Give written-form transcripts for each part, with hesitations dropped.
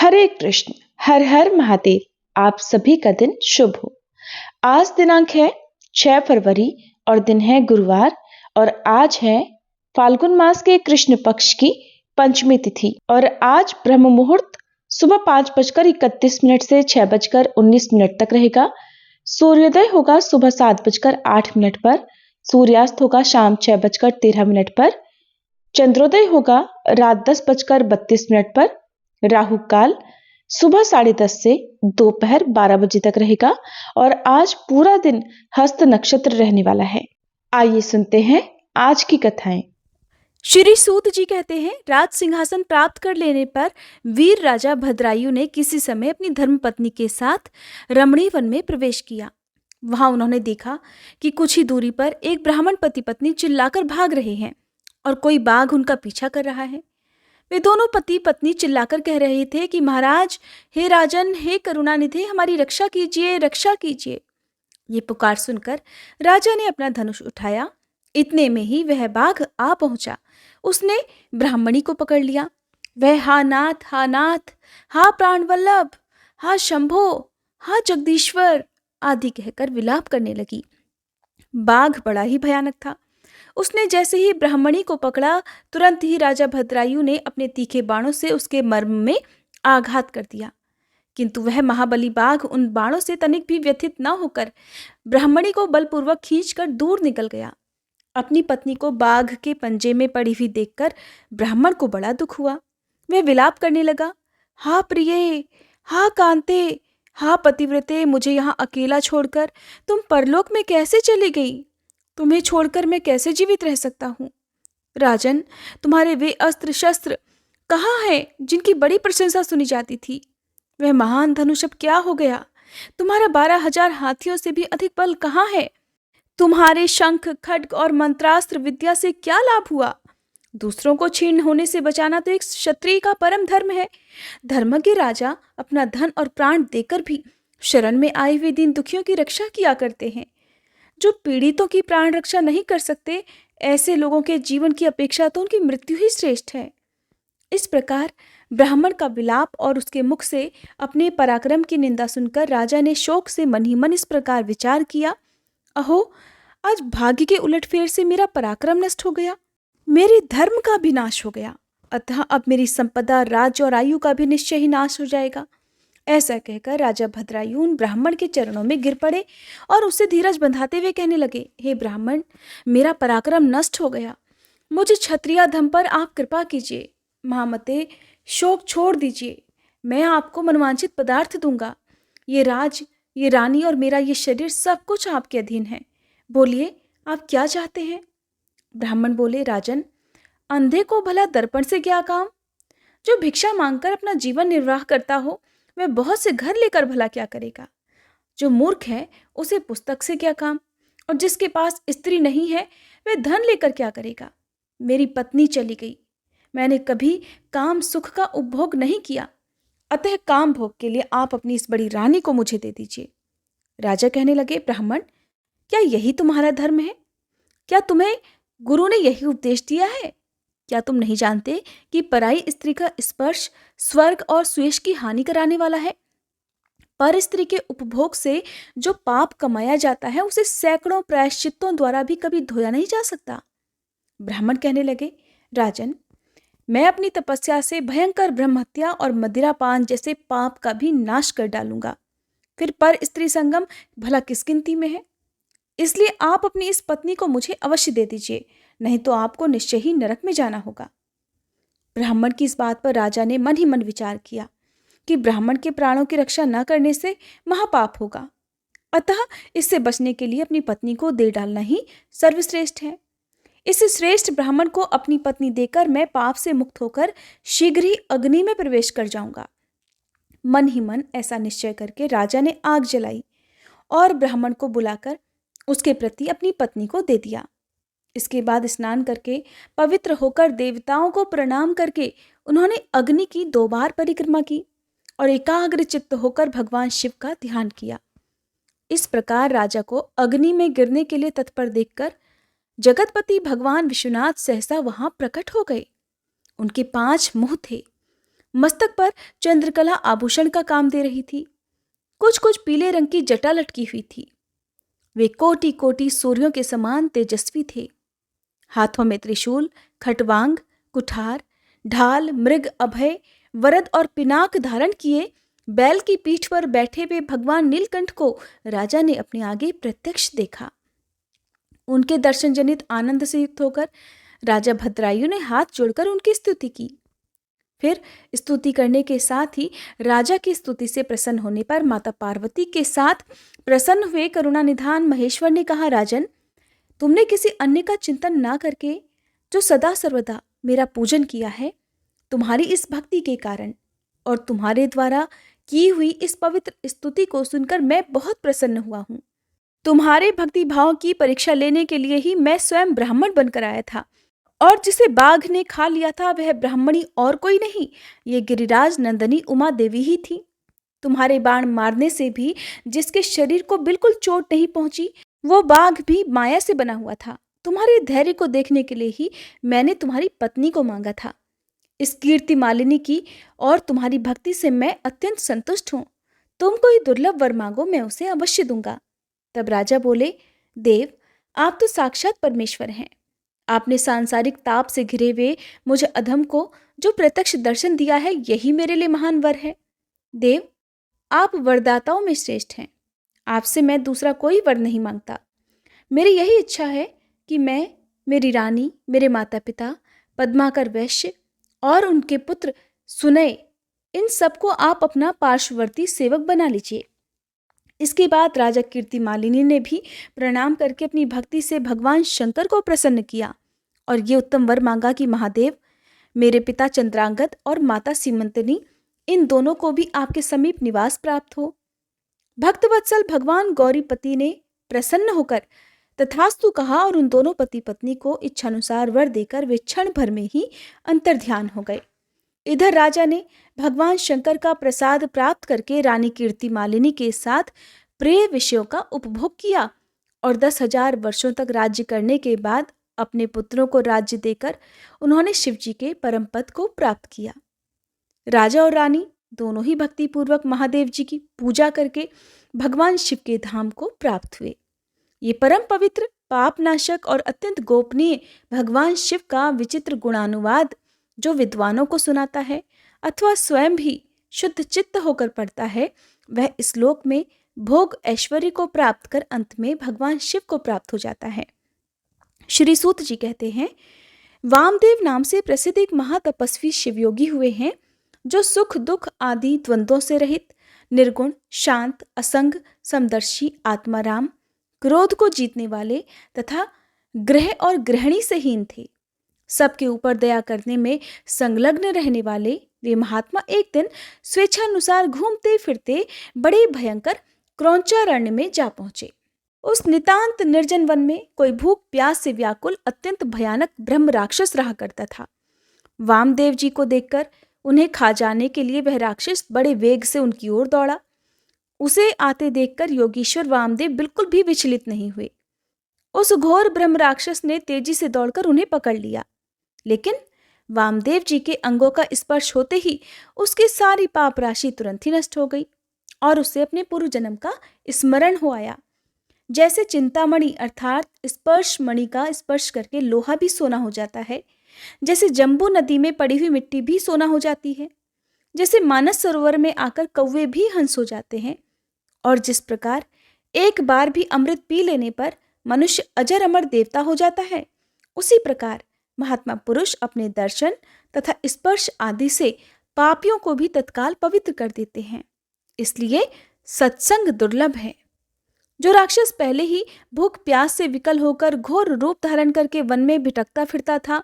हरे कृष्ण, हर हर महादेव। आप सभी का दिन शुभ हो। आज दिनांक है 6 फरवरी और दिन है गुरुवार और आज है फाल्गुन मास के कृष्ण पक्ष की पंचमी तिथि और आज ब्रह्म मुहूर्त सुबह 5:31 से 6:19 तक रहेगा। सूर्योदय होगा सुबह 7:08 पर, सूर्यास्त होगा शाम 6:13 पर, चंद्रोदय होगा रात 10:32 पर, राहु काल सुबह 10:30 से दोपहर 12 बजे तक रहेगा और आज पूरा दिन हस्त नक्षत्र रहने वाला है। आइए सुनते हैं आज की कथाएं। श्री सूत जी कहते हैं, राज सिंहासन प्राप्त कर लेने पर वीर राजा भद्रायु ने किसी समय अपनी धर्मपत्नी के साथ रमणी वन में प्रवेश किया। वहां उन्होंने देखा कि कुछ ही दूरी पर एक ब्राह्मण पति पत्नी चिल्लाकर भाग रहे हैं और कोई बाघ उनका पीछा कर रहा है। वे दोनों पति पत्नी चिल्लाकर कह रहे थे कि महाराज, हे राजन, हे करुणानिधि, हमारी रक्षा कीजिए, रक्षा कीजिए। ये पुकार सुनकर राजा ने अपना धनुष उठाया। इतने में ही वह बाघ आ पहुंचा। उसने ब्राह्मणी को पकड़ लिया। वह हा नाथ, हा नाथ, हा प्राणवल्लभ, हा शंभो, हा जगदीश्वर आदि कहकर विलाप करने लगी। बाघ बड़ा ही भयानक था। उसने जैसे ही ब्राह्मणी को पकड़ा, तुरंत ही राजा भद्रायु ने अपने तीखे बाणों से उसके मर्म में आघात कर दिया। किंतु वह महाबली बाघ उन बाणों से तनिक भी व्यथित न होकर ब्राह्मणी को बलपूर्वक खींचकर दूर निकल गया। अपनी पत्नी को बाघ के पंजे में पड़ी हुई देखकर ब्राह्मण को बड़ा दुख हुआ। वह विलाप करने लगा, हा प्रिये, हा कांते, हा पतिव्रते, मुझे यहाँ अकेला छोड़कर तुम परलोक में कैसे चली गई? तुम्हें छोड़कर मैं कैसे जीवित रह सकता हूँ? राजन, तुम्हारे वे अस्त्र शस्त्र कहाँ हैं जिनकी बड़ी प्रशंसा सुनी जाती थी? वह महान धनुष अब क्या हो गया? तुम्हारा 12,000 हाथियों से भी अधिक बल कहाँ है? तुम्हारे शंख, खड्ग और मंत्रास्त्र विद्या से क्या लाभ हुआ? दूसरों को छीन होने से बचाना तो एक क्षत्रिय का परम धर्म है। धर्म के राजा अपना धन और प्राण देकर भी शरण में आए हुए दीन दुखियों की रक्षा किया करते हैं। जो पीड़ितों की प्राण रक्षा नहीं कर सकते, ऐसे लोगों के जीवन की अपेक्षा तो उनकी मृत्यु ही श्रेष्ठ है। इस प्रकार ब्राह्मण का विलाप और उसके मुख से अपने पराक्रम की निंदा सुनकर राजा ने शोक से मन ही मन इस प्रकार विचार किया, अहो, आज भाग्य के उलटफेर से मेरा पराक्रम नष्ट हो गया, मेरे धर्म का भी नाश हो गया। अतः अब मेरी संपदा, राज्य और आयु का भी निश्चय ही नाश हो जाएगा। ऐसा कहकर राजा भद्रायु उन ब्राह्मण के चरणों में गिर पड़े और उससे धीरज बंधाते हुए कहने लगे, हे ब्राह्मण, मेरा पराक्रम नष्ट हो गया। मुझे क्षत्रिय धम पर आप कृपा कीजिए। महामते, शोक छोड़ दीजिए। मैं आपको मनवांछित पदार्थ दूंगा। ये राज, ये रानी और मेरा ये शरीर सब कुछ आपके अधीन है। बोलिए, आप क्या चाहते हैं? ब्राह्मण बोले, राजन, अंधे को भला दर्पण से क्या काम? जो भिक्षा मांगकर अपना जीवन निर्वाह करता हो, वह बहुत से घर लेकर भला क्या करेगा? जो मूर्ख है, उसे पुस्तक से क्या काम? और जिसके पास स्त्री नहीं है, वह धन लेकर क्या करेगा? मेरी पत्नी चली गई। मैंने कभी काम सुख का उपभोग नहीं किया, अतः काम भोग के लिए आप अपनी इस बड़ी रानी को मुझे दे दीजिए। राजा कहने लगे, ब्राह्मण, क्या यही तुम्हारा धर्म है? क्या तुम्हें गुरु ने यही उपदेश दिया है? क्या तुम नहीं जानते कि पराई स्त्री का स्पर्श स्वर्ग और सुयश की हानि कराने वाला है? पर स्त्री के उपभोग से जो पाप कमाया जाता है, उसे सैकड़ों प्रायश्चित्तों द्वारा भी कभी धोया नहीं जा सकता। ब्राह्मण कहने लगे, राजन, मैं अपनी तपस्या से भयंकर ब्रह्महत्या और मदिरापान जैसे पाप का भी नाश कर डालूंगा। फिर पर स्त्री संगम भला किस गिनती में है? इसलिए आप अपनी इस पत्नी को मुझे अवश्य दे दीजिए, नहीं तो आपको निश्चय ही नरक में जाना होगा। ब्राह्मण की इस बात पर राजा ने मन ही मन विचार किया कि ब्राह्मण के प्राणों की रक्षा न करने से महापाप होगा, अतः इससे बचने के लिए अपनी पत्नी को दे डालना ही सर्वश्रेष्ठ है। इस श्रेष्ठ ब्राह्मण को अपनी पत्नी देकर मैं पाप से मुक्त होकर शीघ्र ही अग्नि में प्रवेश कर जाऊंगा। मन ही मन ऐसा निश्चय करके राजा ने आग जलाई और ब्राह्मण को बुलाकर उसके प्रति अपनी पत्नी को दे दिया। इसके बाद स्नान करके पवित्र होकर देवताओं को प्रणाम करके उन्होंने अग्नि की 2 बार परिक्रमा की और एकाग्र चित्त होकर भगवान शिव का ध्यान किया। इस प्रकार राजा को अग्नि में गिरने के लिए तत्पर देखकर जगतपति भगवान विश्वनाथ सहसा वहां प्रकट हो गए। उनके 5 मुंह थे। मस्तक पर चंद्रकला आभूषण का काम दे रही थी। कुछ कुछ पीले रंग की जटा लटकी हुई थी। वे कोटि कोटि सूर्यों के समान तेजस्वी थे। हाथों में त्रिशूल, खटवांग, कुठार, ढाल, मृग, अभय, वरद और पिनाक धारण किए बैल की पीठ पर बैठे हुए भगवान नीलकंठ को राजा ने अपने आगे प्रत्यक्ष देखा। उनके दर्शन जनित आनंद से युक्त होकर राजा भद्रायु ने हाथ जोड़कर उनकी स्तुति की। फिर स्तुति करने के साथ ही राजा की स्तुति से प्रसन्न होने पर माता पार्वती के साथ प्रसन्न हुए करुणानिधान महेश्वर ने कहा, राजन, तुमने किसी अन्य का चिंतन ना करके जो सदा सर्वदा मेरा पूजन किया है, तुम्हारी इस भक्ति के कारण और तुम्हारे द्वारा की हुई इस पवित्र स्तुति को सुनकर मैं बहुत प्रसन्न हुआ हूँ। तुम्हारे भक्ति भाव की परीक्षा लेने के लिए ही मैं स्वयं ब्राह्मण बनकर आया था, और जिसे बाघ ने खा लिया था वह ब्राह्मणी और कोई नहीं, ये गिरिराज नंदनी उमा देवी ही थी। तुम्हारे बाण मारने से भी जिसके शरीर को बिल्कुल चोट नहीं पहुंची, वो बाघ भी माया से बना हुआ था। तुम्हारे धैर्य को देखने के लिए ही मैंने तुम्हारी पत्नी को मांगा था। इस कीर्ति मालिनी की और तुम्हारी भक्ति से मैं अत्यंत संतुष्ट हूँ। तुम कोई दुर्लभ वर मांगो, मैं उसे अवश्य दूंगा। तब राजा बोले, देव, आप तो साक्षात परमेश्वर हैं। आपने सांसारिक ताप से घिरे हुए मुझे अधम को जो प्रत्यक्ष दर्शन दिया है, यही मेरे लिए महान वर है। देव, आप वरदाताओं में श्रेष्ठ हैं। आपसे मैं दूसरा कोई वर नहीं मांगता। मेरी यही इच्छा है कि मैं, मेरी रानी, मेरे माता पिता, पद्माकर वैश्य और उनके पुत्र सुनय, इन सबको आप अपना पार्श्ववर्ती सेवक बना लीजिए। इसके बाद राजा कीर्तिमालिनी ने भी प्रणाम करके अपनी भक्ति से भगवान शंकर को प्रसन्न किया और ये उत्तम वर मांगा कि महादेव, मेरे पिता चंद्रांगद और माता सीमंतनी, इन दोनों को भी आपके समीप निवास प्राप्त हो। भक्तवत्सल भगवान गौरीपति ने प्रसन्न होकर तथास्तु कहा और उन दोनों पति पत्नी को इच्छानुसार वर देकर वे क्षण भर में ही अंतर्ध्यान हो गए। इधर राजा ने भगवान शंकर का प्रसाद प्राप्त करके रानी कीर्तिमालिनी के साथ प्रिय विषयों का उपभोग किया और 10,000 वर्षों तक राज्य करने के बाद अपने पुत्रों को राज्य देकर उन्होंने शिवजी के परम पद को प्राप्त किया। राजा और रानी दोनों ही भक्तिपूर्वक महादेव जी की पूजा करके भगवान शिव के धाम को प्राप्त हुए। ये परम पवित्र, पापनाशक और अत्यंत गोपनीय भगवान शिव का विचित्र गुणानुवाद जो विद्वानों को सुनाता है अथवा स्वयं भी शुद्ध चित्त होकर पढ़ता है, वह इस लोक में भोग ऐश्वर्य को प्राप्त कर अंत में भगवान शिव को प्राप्त हो जाता है। श्री सूत जी कहते हैं, वामदेव नाम से प्रसिद्ध एक महातपस्वी शिवयोगी हुए हैं जो सुख दुख आदि द्वंद्वों से रहित, निर्गुण, शांत, असंग, समदर्शी, आत्माराम, क्रोध को जीतने वाले तथा ग्रह और गृहिणी से हीन थे। सबके ऊपर दया करने में संलग्न रहने वाले वे महात्मा एक दिन स्वेच्छानुसार घूमते फिरते बड़े भयंकर क्रौंचारण्य में जा पहुंचे। उस नितांत निर्जन वन में कोई भूख प्यास से व्याकुल अत्यंत भयानक ब्रह्म राक्षस रहा करता था। वामदेव जी को देखकर उन्हें खा जाने के लिए वह राक्षस बड़े वेग से उनकी ओर दौड़ा। उसे आते देखकर योगीश्वर वामदेव बिल्कुल भी विचलित नहीं हुए। उस घोर ब्रह्म राक्षस ने तेजी से दौड़कर उन्हें पकड़ लिया, लेकिन वामदेव जी के अंगों का स्पर्श होते ही उसकी सारी पाप राशि तुरंत ही नष्ट हो गई और उसे अपने पूर्व जन्म का स्मरण हो आया। जैसे चिंतामणि अर्थात स्पर्श मणि का स्पर्श करके लोहा भी सोना हो जाता है, जैसे जम्बू नदी में पड़ी हुई मिट्टी भी सोना हो जाती है, जैसे मानस सरोवर में आकर कौवे भी हंस हो जाते हैं, और जिस प्रकार एक बार भी अमृत पी लेने पर मनुष्य अजर अमर देवता हो जाता है, उसी प्रकार महात्मा पुरुष अपने दर्शन तथा स्पर्श आदि से पापियों को भी तत्काल पवित्र कर देते हैं। इसलिए सत्संग दुर्लभ है। जो राक्षस पहले ही भूख प्यास से विकल होकर घोर रूप धारण करके वन में भटकता फिरता था,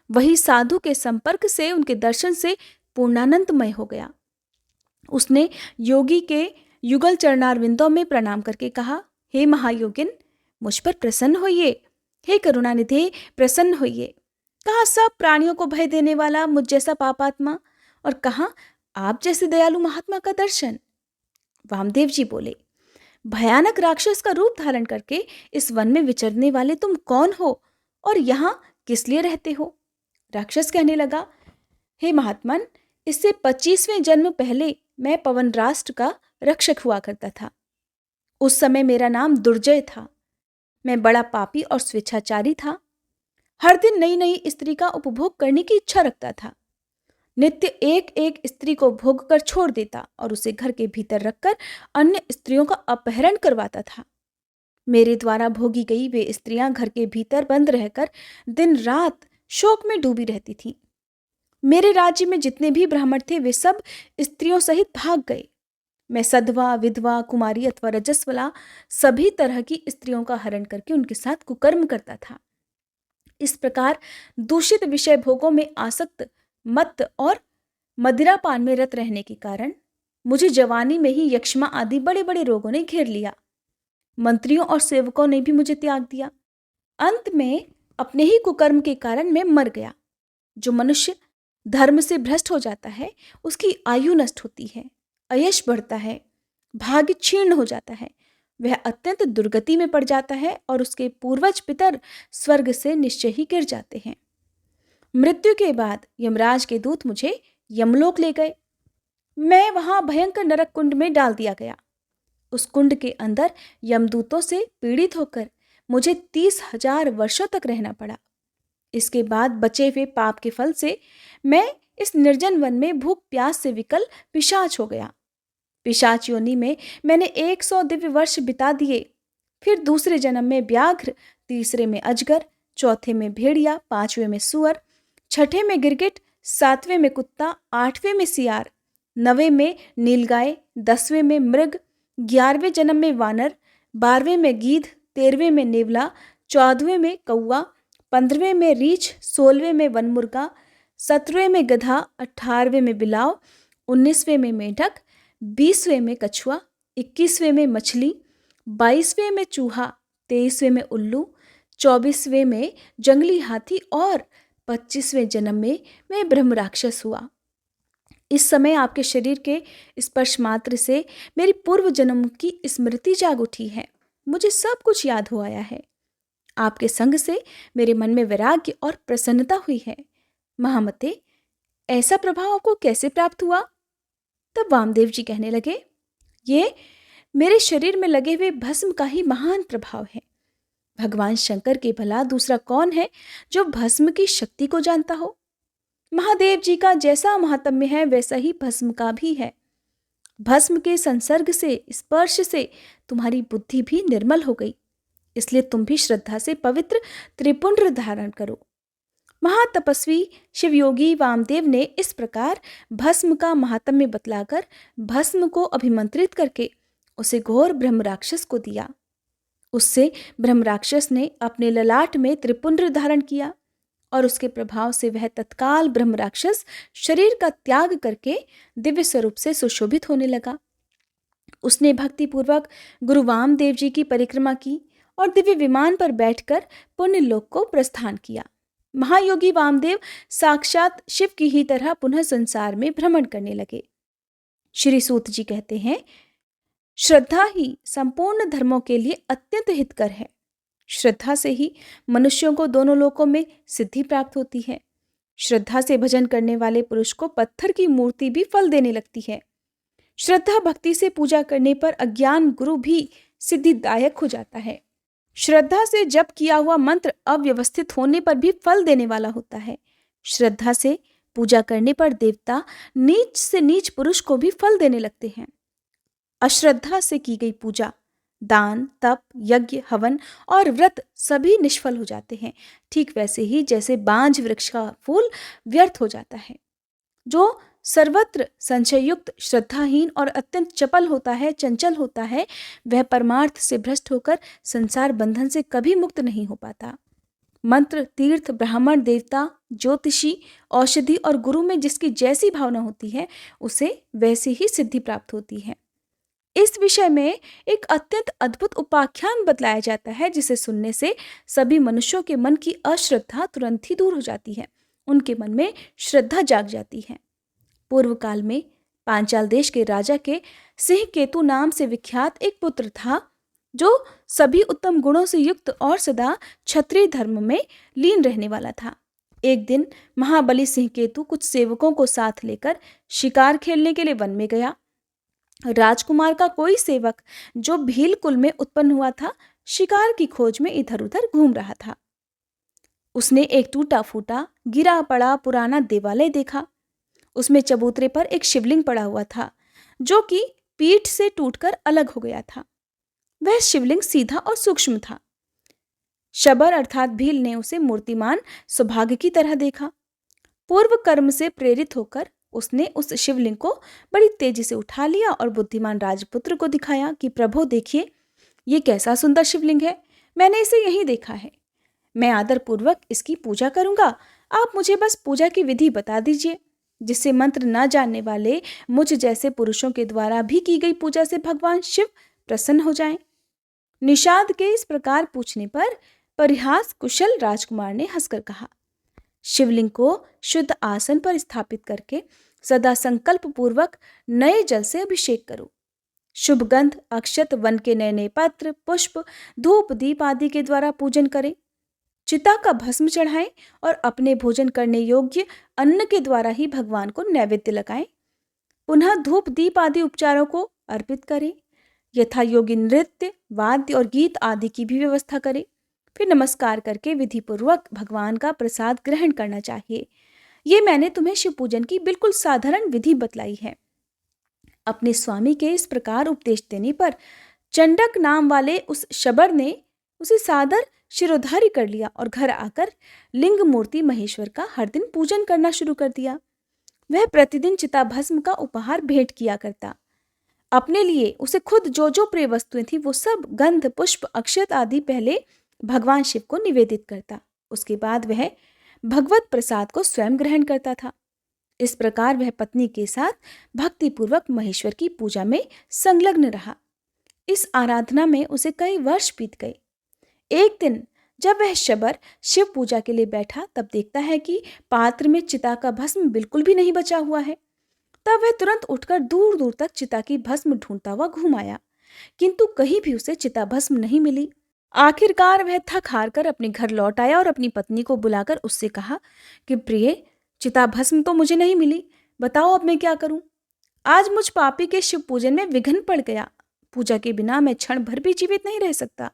वही साधु के संपर्क से, उनके दर्शन से पूर्णानंदमय हो गया। उसने योगी के युगल चरणारविंदों में प्रणाम करके कहा, हे महायोगिन, मुझ पर प्रसन्न होइए। हे करुणानिधे, प्रसन्न होइए। कहा सब प्राणियों को भय देने वाला मुझ जैसा पापात्मा, और कहा आप जैसे दयालु महात्मा का दर्शन। वामदेव जी बोले, भयानक राक्षस का रूप धारण करके इस वन में विचरने वाले तुम कौन हो और यहाँ किस लिए रहते हो? राक्षस कहने लगा, हे महात्मन, इससे 25वें जन्म पहले मैं पवन राष्ट्र का रक्षक हुआ करता था। उस समय मेरा नाम दुर्जय था। मैं बड़ा पापी और स्वेच्छाचारी था। हर दिन नई नई स्त्री का उपभोग करने की इच्छा रखता था। नित्य एक एक स्त्री को भोग कर छोड़ देता और उसे घर के भीतर रखकर अन्य स्त्रियों का अपहरण करवाता था। मेरे द्वारा भोगी गई वे स्त्रियां घर के भीतर बंद रहकर दिन रात शोक में डूबी रहती थीं। मेरे राज्य में जितने भी ब्राह्मण थे वे सब स्त्रियों सहित भाग गए। मैं सधवा, विधवा, कुमारी अथवा रजस्वला सभी तरह की स्त्रियों का हरण करके उनके साथ कुकर्म करता था। इस प्रकार दूषित विषय भोगों में आसक्त, मत्त और मदिरापान में रत रहने के कारण मुझे जवानी में ही यक्ष्मा आदि बड़े बड़े रोगों ने घेर लिया। मंत्रियों और सेवकों ने भी मुझे त्याग दिया। अंत में अपने ही कुकर्म के कारण मैं मर गया। जो मनुष्य धर्म से भ्रष्ट हो जाता है उसकी आयु नष्ट होती है, अयश बढ़ता है, भाग्य क्षीण हो जाता है, वह अत्यंत दुर्गति में पड़ जाता है और उसके पूर्वज पितर स्वर्ग से निश्चय ही गिर जाते हैं। मृत्यु के बाद यमराज के दूत मुझे यमलोक ले गए। मैं वहां भयंकर नरक कुंड में डाल दिया गया। उस कुंड के अंदर यमदूतों से पीड़ित होकर मुझे 30,000 वर्षों तक रहना पड़ा। इसके बाद बचे हुए पाप के फल से मैं इस निर्जन वन में भूख प्यास से विकल पिशाच हो गया। पिशाच योनि में मैंने 100 दिव्य वर्ष बिता दिए। फिर दूसरे जन्म में व्याघ्र, तीसरे में अजगर, चौथे में भेड़िया, पांचवें में सुअर, छठे में गिरगिट, सातवें में कुत्ता, आठवें में सियार, नवें में नीलगाय, 10वें में मृग, 11वें जन्म में वानर, 12वें में गीध, 13वें में नेवला, 14वें में कौआ, 15वें में रीछ, 16वें में वनमुर्गा, 17वें में गधा, 18वें में बिलाव, 19वें में मेढक, 20वें में कछुआ, 21वें में मछली, 22वें में चूहा, 23वें में उल्लू, 24वें में जंगली हाथी और 25वें जन्म में मैं ब्रह्म राक्षस हुआ। इस समय आपके शरीर के स्पर्श मात्र से मेरी पूर्व जन्म की स्मृति जाग उठी है। मुझे सब कुछ याद हो आया है। आपके संग से मेरे मन में वैराग्य और प्रसन्नता हुई है। महामते, ऐसा प्रभाव आपको कैसे प्राप्त हुआ? तब वामदेव जी कहने लगे, ये मेरे शरीर में लगे हुए भस्म का ही महान प्रभाव है। भगवान शंकर के भला दूसरा कौन है जो भस्म की शक्ति को जानता हो? महादेव जी का जैसा महात्म्य है वैसा ही भस्म का भी है। भस्म के संसर्ग से, स्पर्श से तुम्हारी बुद्धि भी निर्मल हो गई। इसलिए तुम भी श्रद्धा से पवित्र त्रिपुंड्र धारण करो। महातपस्वी शिवयोगी वामदेव ने इस प्रकार भस्म का महात्म्य बतलाकर भस्म को अभिमंत्रित करके उसे घोर ब्रह्म राक्षस को दिया। उससे ब्रह्म राक्षस ने अपने ललाट में त्रिपुंड्र धारण किया और उसके प्रभाव से वह तत्काल ब्रह्म राक्षस शरीर का त्याग करके दिव्य स्वरूप से सुशोभित होने लगा। उसने भक्तिपूर्वक गुरु वामदेव जी की परिक्रमा की और दिव्य विमान पर बैठकर पुण्य लोक को प्रस्थान किया। महायोगी वामदेव साक्षात शिव की ही तरह पुनः संसार में भ्रमण करने लगे। श्री सूत जी कहते हैं, श्रद्धा ही संपूर्ण धर्मों के लिए अत्यंत हितकर है। श्रद्धा से ही मनुष्यों को दोनों लोकों में सिद्धि प्राप्त होती है। श्रद्धा से भजन करने वाले पुरुष को पत्थर की मूर्ति भी फल देने लगती है। श्रद्धा भक्ति से पूजा करने पर अज्ञान गुरु भी सिद्धिदायक हो जाता है। श्रद्धा से जप किया हुआ मंत्र अव्यवस्थित होने पर भी फल देने वाला होता है। श्रद्धा से पूजा करने पर देवता नीच से नीच पुरुष को भी फल देने लगते हैं। अश्रद्धा से की गई पूजा, दान, तप, यज्ञ, हवन और व्रत सभी निष्फल हो जाते हैं। ठीक वैसे ही जैसे बांझ वृक्ष का फूल व्यर्थ हो जाता है। जो सर्वत्र संशययुक्त, श्रद्धाहीन और अत्यंत चपल होता है, चंचल होता है, वह परमार्थ से भ्रष्ट होकर संसार बंधन से कभी मुक्त नहीं हो पाता। मंत्र, तीर्थ, ब्राह्मण, देवता, ज्योतिषी, औषधि और गुरु में जिसकी जैसी भावना होती है उसे वैसी ही सिद्धि प्राप्त होती है। इस विषय में एक अत्यंत अद्भुत उपाख्यान बतलाया जाता है जिसे सुनने से सभी मनुष्यों के मन की अश्रद्धा तुरंत ही दूर हो जाती है। उनके मन में श्रद्धा जाग जाती है। पूर्व काल में पांचाल देश के राजा के सिंह केतु नाम से विख्यात एक पुत्र था जो सभी उत्तम गुणों से युक्त और सदा क्षत्रिय धर्म में लीन रहने वाला था। एक दिन महाबली सिंह केतु कुछ सेवकों को साथ लेकर शिकार खेलने के लिए वन में गया। राजकुमार का कोई सेवक जो भील कुल में उत्पन्न हुआ था, शिकार की खोज में इधर उधर घूम रहा था। उसने एक टूटा फूटा गिरा पड़ा पुराना देवालय देखा। उसमें चबूतरे पर एक शिवलिंग पड़ा हुआ था, जो कि पीठ से टूटकर अलग हो गया था। वह शिवलिंग सीधा और सूक्ष्म था। शबर अर्थात भील ने उसे मूर्तिमान सौभाग्य की तरह देखा। पूर्व कर्म से प्रेरित होकर उसने उस शिवलिंग को बड़ी तेजी से उठा लिया और बुद्धिमान राजपुत्र को दिखाया कि प्रभु देखिए, ये कैसा सुंदर शिवलिंग है, मैंने इसे यहीं देखा है। मैं आदरपूर्वक इसकी पूजा करूंगा। आप मुझे बस पूजा की विधि बता दीजिए, जिससे मंत्र न जानने वाले मुझ जैसे पुरुषों के द्वारा भी की गई पूजा से भगवान शिव प्रसन्न हो जाएं। निषाद के इस प्रकार पूछने पर परिहास कुशल राजकुमार ने हंसकर कहा, शिवलिंग को शुद्ध आसन पर स्थापित करके सदा संकल्प पूर्वक नए जल से अभिषेक करो। शुभ गंध, अक्षत, वन के नए नए पत्र, पुष्प, धूप, दीप आदि के द्वारा पूजन करें। चिता का भस्म चढ़ाएं और अपने भोजन करने योग्य अन्न के द्वारा ही भगवान को नैवेद्य लगाएं। पुनः धूप दीप आदि उपचारों को अर्पित करें। यथा योगी नृत्य, वाद्य और गीत आदि की भी व्यवस्था करें। फिर नमस्कार करके विधि पूर्वक भगवान का प्रसाद ग्रहण करना चाहिए। ये मैंने तुम्हें शिव पूजन की बिल्कुल साधारण विधि बतलाई है। अपने स्वामी के इस प्रकार उपदेश देने पर चंडक नाम वाले उस शबर ने उसे सादर शिरोधार्य कर लिया और घर आकर लिंग मूर्ति महेश्वर का हर दिन पूजन करना शुरू कर दिया। वह प्रतिदिन चिताभस्म का उपहार भेंट किया करता। अपने लिए उसे खुद जो जो प्रिय वस्तुएं थी वो सब गंध, पुष्प, अक्षत आदि पहले भगवान शिव को निवेदित करता। उसके बाद वह भगवत प्रसाद को स्वयं ग्रहण करता था। इस प्रकार वह पत्नी के साथ भक्तिपूर्वक महेश्वर की पूजा में संलग्न रहा। इस आराधना में उसे कई वर्ष बीत गए। एक दिन जब वह शबर शिव पूजा के लिए बैठा, तब देखता है कि पात्र में चिता का भस्म बिल्कुल भी नहीं बचा हुआ है। तब वह तुरंत उठकर दूर दूर तक चिता की भस्म ढूंढता हुआ घूम आया, किंतु कहीं भी उसे चिता भस्म नहीं मिली। आखिरकार वह थक हार कर अपने घर लौट आया और अपनी पत्नी को बुलाकर उससे कहा कि प्रिय, चिता भस्म तो मुझे नहीं मिली, बताओ अब मैं क्या करूं। आज मुझ पापी के शिव पूजन में विघ्न पड़ गया। पूजा के बिना मैं क्षण भर भी जीवित नहीं रह सकता।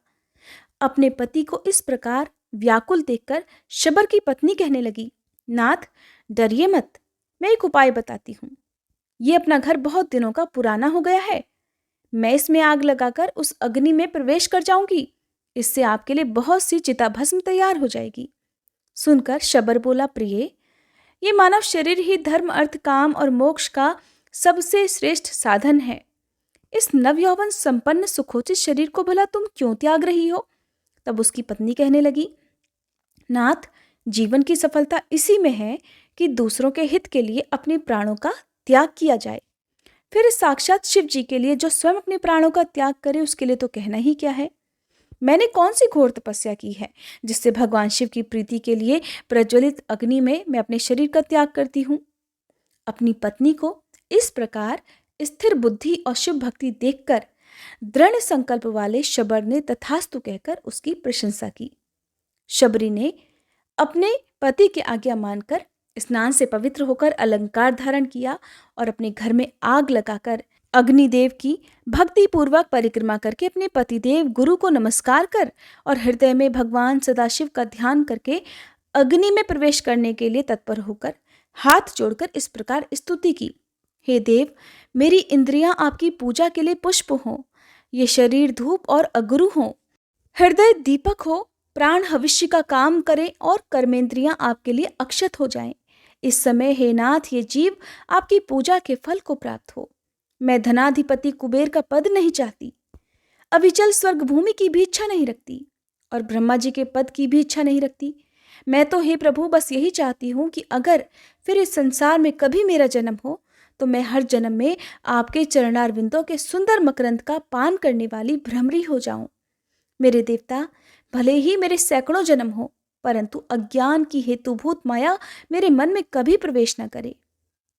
अपने पति को इस प्रकार व्याकुल देखकर शबर की पत्नी कहने लगी, नाथ डरिए मत, मैं एक उपाय बताती हूँ। ये अपना घर बहुत दिनों का पुराना हो गया है। मैं इसमें आग लगाकर उस अग्नि में प्रवेश कर जाऊंगी। इससे आपके लिए बहुत सी चिता भस्म तैयार हो जाएगी। सुनकर शबर बोला, प्रिय, ये मानव शरीर ही धर्म, अर्थ, काम और मोक्ष का सबसे श्रेष्ठ साधन है। इस नवयौवन संपन्न सुखोचित शरीर को भला तुम क्यों त्याग रही हो। तब उसकी पत्नी कहने लगी, नाथ, जीवन की सफलता इसी में है कि दूसरों के हित के लिए अपने प्राणों का त्याग किया जाए। फिर साक्षात शिव जी के लिए जो स्वयं अपने प्राणों का त्याग करे, उसके लिए तो कहना ही क्या है। मैंने कौन सी घोर तपस्या की है जिससे भगवान शिव की प्रीति के लिए प्रज्वलित अग्नि में मैं अपने शरीर का त्याग करती हूँ। अपनी पत्नी को इस प्रकार स्थिर बुद्धि और शिव भक्ति देखकर दृढ़ संकल्प वाले शबर ने तथास्तु कहकर उसकी प्रशंसा की। शबरी ने अपने पति की आज्ञा मानकर स्नान से पवित्र होकर अलंकार धारण किया और अपने घर में आग लगाकर अग्निदेव की भक्ति पूर्वक परिक्रमा करके अपने पतिदेव गुरु को नमस्कार कर और हृदय में भगवान सदाशिव का ध्यान करके अग्नि में प्रवेश करने के लिए तत्पर होकर हाथ जोड़कर इस प्रकार स्तुति की, हे देव, मेरी इंद्रियां आपकी पूजा के लिए पुष्प हों, ये शरीर धूप और अगुरु हों, हृदय दीपक हो, प्राण भविष्य का काम करें और कर्मेंद्रियां आपके लिए अक्षत हो जाएं। इस समय हे नाथ, ये जीव आपकी पूजा के फल को प्राप्त हो। मैं धनाधिपति कुबेर का पद नहीं चाहती, अविचल स्वर्ग भूमि की भी इच्छा नहीं रखती और ब्रह्मा जी के पद की भी इच्छा नहीं रखती। मैं तो हे प्रभु बस यही चाहती हूँ कि अगर फिर इस संसार में कभी मेरा जन्म हो तो मैं हर जन्म में आपके चरणारविंदों के सुंदर मकरंद का पान करने वाली भ्रमरी हो जाऊं। मेरे देवता, भले ही मेरे सैकड़ों जन्म हो, परंतु अज्ञान की हेतुभूत माया मेरे मन में कभी प्रवेश न करे।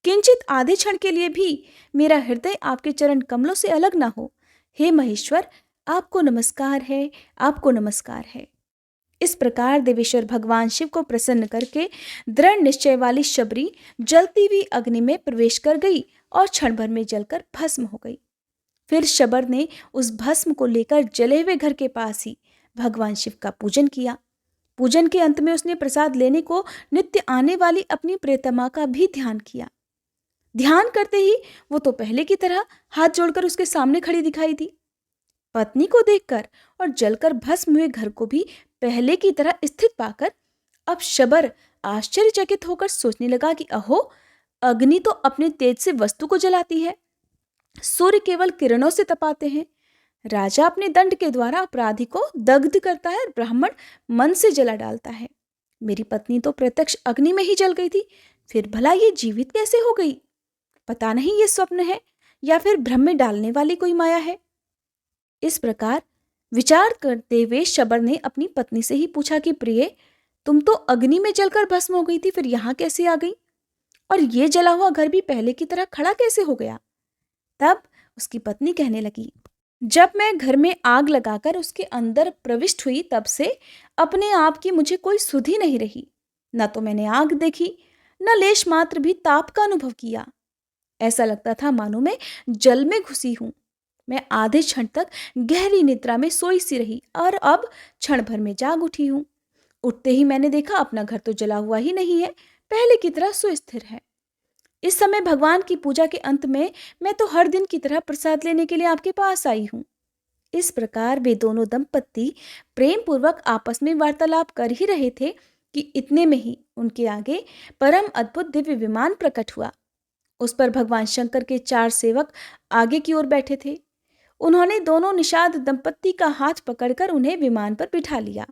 किंचित आधे क्षण के लिए भी मेरा हृदय आपके चरण कमलों से अलग ना हो। हे महेश्वर, आपको नमस्कार है, आपको नमस्कार है। इस प्रकार देवेश्वर भगवान शिव को प्रसन्न करके दृढ़ निश्चय वाली शबरी जलती हुई अग्नि में प्रवेश कर गई और क्षण भर में जलकर भस्म हो गई। फिर शबर ने उस भस्म को लेकर जले हुए घर के पास ही भगवान शिव का पूजन किया। पूजन के अंत में उसने प्रसाद लेने को नित्य आने वाली अपनी प्रियतमा का भी ध्यान किया। ध्यान करते ही वो तो पहले की तरह हाथ जोड़कर उसके सामने खड़ी दिखाई दी। पत्नी को देखकर और जलकर भस्म हुए घर को भी पहले की तरह स्थित पाकर अब शबर आश्चर्यचकित होकर सोचने लगा कि अहो, अग्नि तो अपने तेज से वस्तु को जलाती है, सूर्य केवल किरणों से तपाते हैं, राजा अपने दंड के द्वारा अपराधी को दग्ध करता है, ब्राह्मण मन से जला डालता है। मेरी पत्नी तो प्रत्यक्ष अग्नि में ही जल गई थी, फिर भला ये जीवित कैसे हो गई? पता नहीं ये स्वप्न है या फिर भ्रम में डालने वाली कोई माया है। इस प्रकार विचार करते हुए शबर ने अपनी पत्नी से ही पूछा कि प्रिय, तुम तो अग्नि में जलकर भस्म हो गई थी, फिर यहाँ कैसे आ गई? और ये जला हुआ घर भी पहले की तरह खड़ा कैसे हो गया? तब उसकी पत्नी कहने लगी, जब मैं घर में आग लगाकर उसके अंदर प्रविष्ट हुई तब से अपने आप की मुझे कोई सुध ही नहीं रही। न तो मैंने आग देखी, न लेश मात्र भी ताप का अनुभव किया। ऐसा लगता था मानो मैं जल में घुसी हूं। मैं आधे क्षण तक गहरी निद्रा में सोई सी रही और अब क्षण भर में जाग उठी हूं। उठते ही मैंने देखा अपना घर तो जला हुआ ही नहीं है, पहले की तरह सुस्थिर है। इस समय भगवान की पूजा के अंत में मैं तो हर दिन की तरह प्रसाद लेने के लिए आपके पास आई हूं। इस प्रकार वे दोनों दंपत्ति प्रेम पूर्वक आपस में वार्तालाप कर ही रहे थे कि इतने में ही उनके आगे परम अद्भुत दिव्य विमान प्रकट हुआ। उस पर भगवान शंकर के 4 सेवक आगे की ओर बैठे थे। उन्होंने दोनों निषाद दंपत्ति का हाथ पकड़कर उन्हें विमान पर बिठा लिया।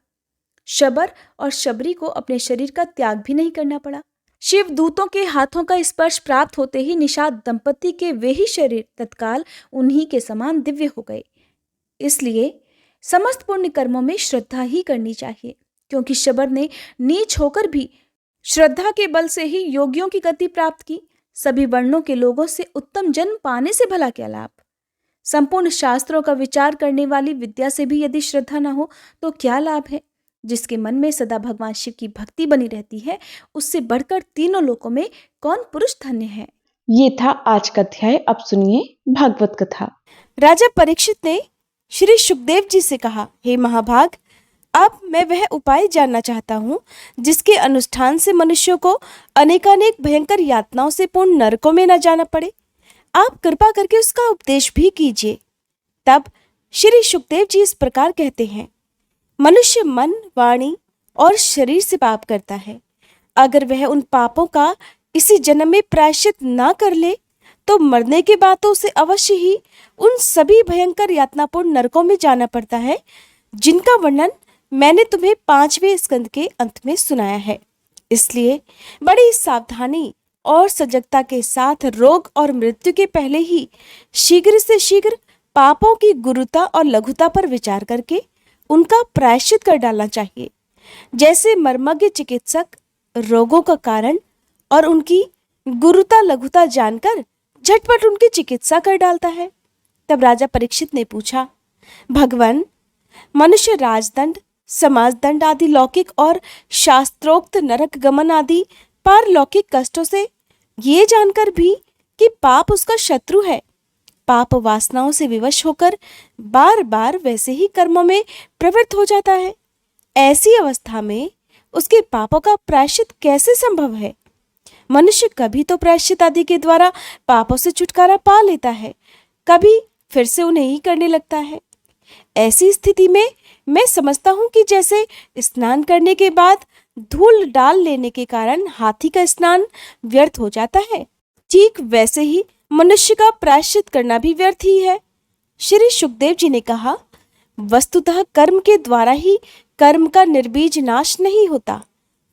शबर और शबरी को अपने शरीर का त्याग भी नहीं करना पड़ा। शिव दूतों के हाथों का स्पर्श प्राप्त होते ही निषाद दंपत्ति के वे ही शरीर तत्काल उन्हीं के समान दिव्य हो गए। इसलिए समस्त पुण्य कर्मों में श्रद्धा ही करनी चाहिए, क्योंकि शबर ने नीच होकर भी श्रद्धा के बल से ही योगियों की गति प्राप्त की। सभी वर्णों के लोगों से उत्तम जन्म पाने से भला क्या लाभ? संपूर्ण शास्त्रों का विचार करने वाली विद्या से भी यदि श्रद्धा न हो तो क्या लाभ है? जिसके मन में सदा भगवान शिव की भक्ति बनी रहती है, उससे बढ़कर तीनों लोकों में कौन पुरुष धन्य है। ये था आज का अध्याय। अब सुनिए भागवत कथा। राजा परीक्षित ने श्री सुखदेव जी से कहा, हे महाभाग, अब मैं वह उपाय जानना चाहता हूँ जिसके अनुष्ठान से मनुष्यों को अनेकानेक भयंकर यातनाओं से पूर्ण नरकों में न जाना पड़े। आप कृपा करके उसका उपदेश भी कीजिए। तब श्री सुखदेव जी इस प्रकार कहते हैं, मनुष्य मन, वाणी और शरीर से पाप करता है। अगर वह उन पापों का इसी जन्म में प्रायश्चित ना कर ले तो मरने के बाद तो उसे अवश्य ही उन सभी भयंकर यातनापूर्ण नरकों में जाना पड़ता है जिनका वर्णन मैंने तुम्हें 5वें स्कंद के अंत में सुनाया है। इसलिए बड़ी सावधानी और सजगता के साथ रोग और मृत्यु के पहले ही शीघ्र से शीघ्र पापों की गुरुता और लघुता पर विचार करके उनका प्रायश्चित कर डालना चाहिए। जैसे मर्मज्ञ चिकित्सक रोगों का कारण और उनकी गुरुता लघुता जानकर झटपट उनकी चिकित्सा कर डालता है। तब राजा परीक्षित ने पूछा, भगवान, मनुष्य राजदंड, समाजदंड आदि लौकिक और शास्त्रोक्त नरक गमन आदि पारलौकिक कष्टों से ये जानकर भी कि पाप उसका शत्रु है, पाप वासनाओं से विवश होकर बार बार वैसे ही कर्मों में प्रवृत्त हो जाता है। ऐसी अवस्था में उसके पापों का प्रायश्चित कैसे संभव है? मनुष्य कभी तो प्रायश्चित आदि के द्वारा पापों से छुटकारा पा लेता है, कभी फिर से उन्हें ही करने लगता है। ऐसी स्थिति में मैं समझता हूँ कि जैसे स्नान करने के बाद धूल डाल लेने के कारण हाथी का स्नान व्यर्थ हो जाता है, ठीक वैसे ही मनुष्य का प्रायश्चित करना भी व्यर्थ ही है। श्री सुखदेव जी ने कहा, वस्तुतः कर्म के द्वारा ही कर्म का निर्बीज नाश नहीं होता,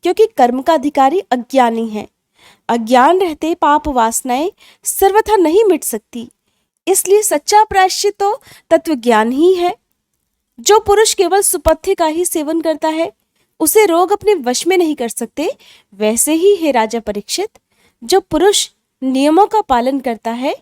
क्योंकि कर्म का अधिकारी अज्ञानी है। अज्ञान रहते पाप वासनाएं सर्वथा नहीं मिट सकती। इसलिए सच्चा प्रायश्चित तो तत्व ज्ञान ही है। जो पुरुष केवल सुपथ्य का ही सेवन करता है उसे रोग अपने वश में नहीं कर सकते। वैसे ही हे राजा परीक्षित, जो पुरुष नियमों का पालन करता है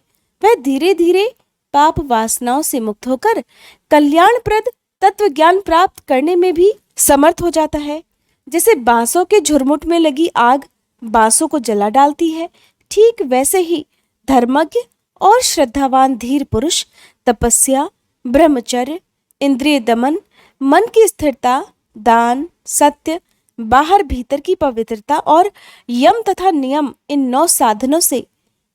वह धीरे धीरे पाप वासनाओं से मुक्त होकर कल्याणप्रद तत्व ज्ञान प्राप्त करने में भी समर्थ हो जाता है। जैसे बांसों के झुरमुट में लगी आग बांसों को जला डालती है, ठीक वैसे ही धर्मज्ञ और श्रद्धावान धीर पुरुष तपस्या, ब्रह्मचर्य, इंद्रिय दमन, मन की स्थिरता, दान, सत्य, बाहर भीतर की पवित्रता और यम तथा नियम, इन 9 साधनों से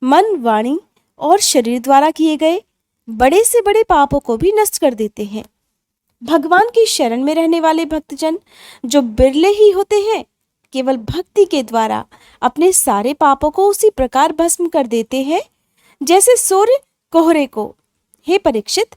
मन, वाणी और शरीर द्वारा किए गए बड़े से बड़े पापों को भी नष्ट कर देते हैं। भगवान की शरण में रहने वाले भक्तजन जो बिरले ही होते हैं, केवल भक्ति के द्वारा अपने सारे पापों को उसी प्रकार भस्म कर देते हैं जैसे सूर्य कोहरे को। हे परीक्षित,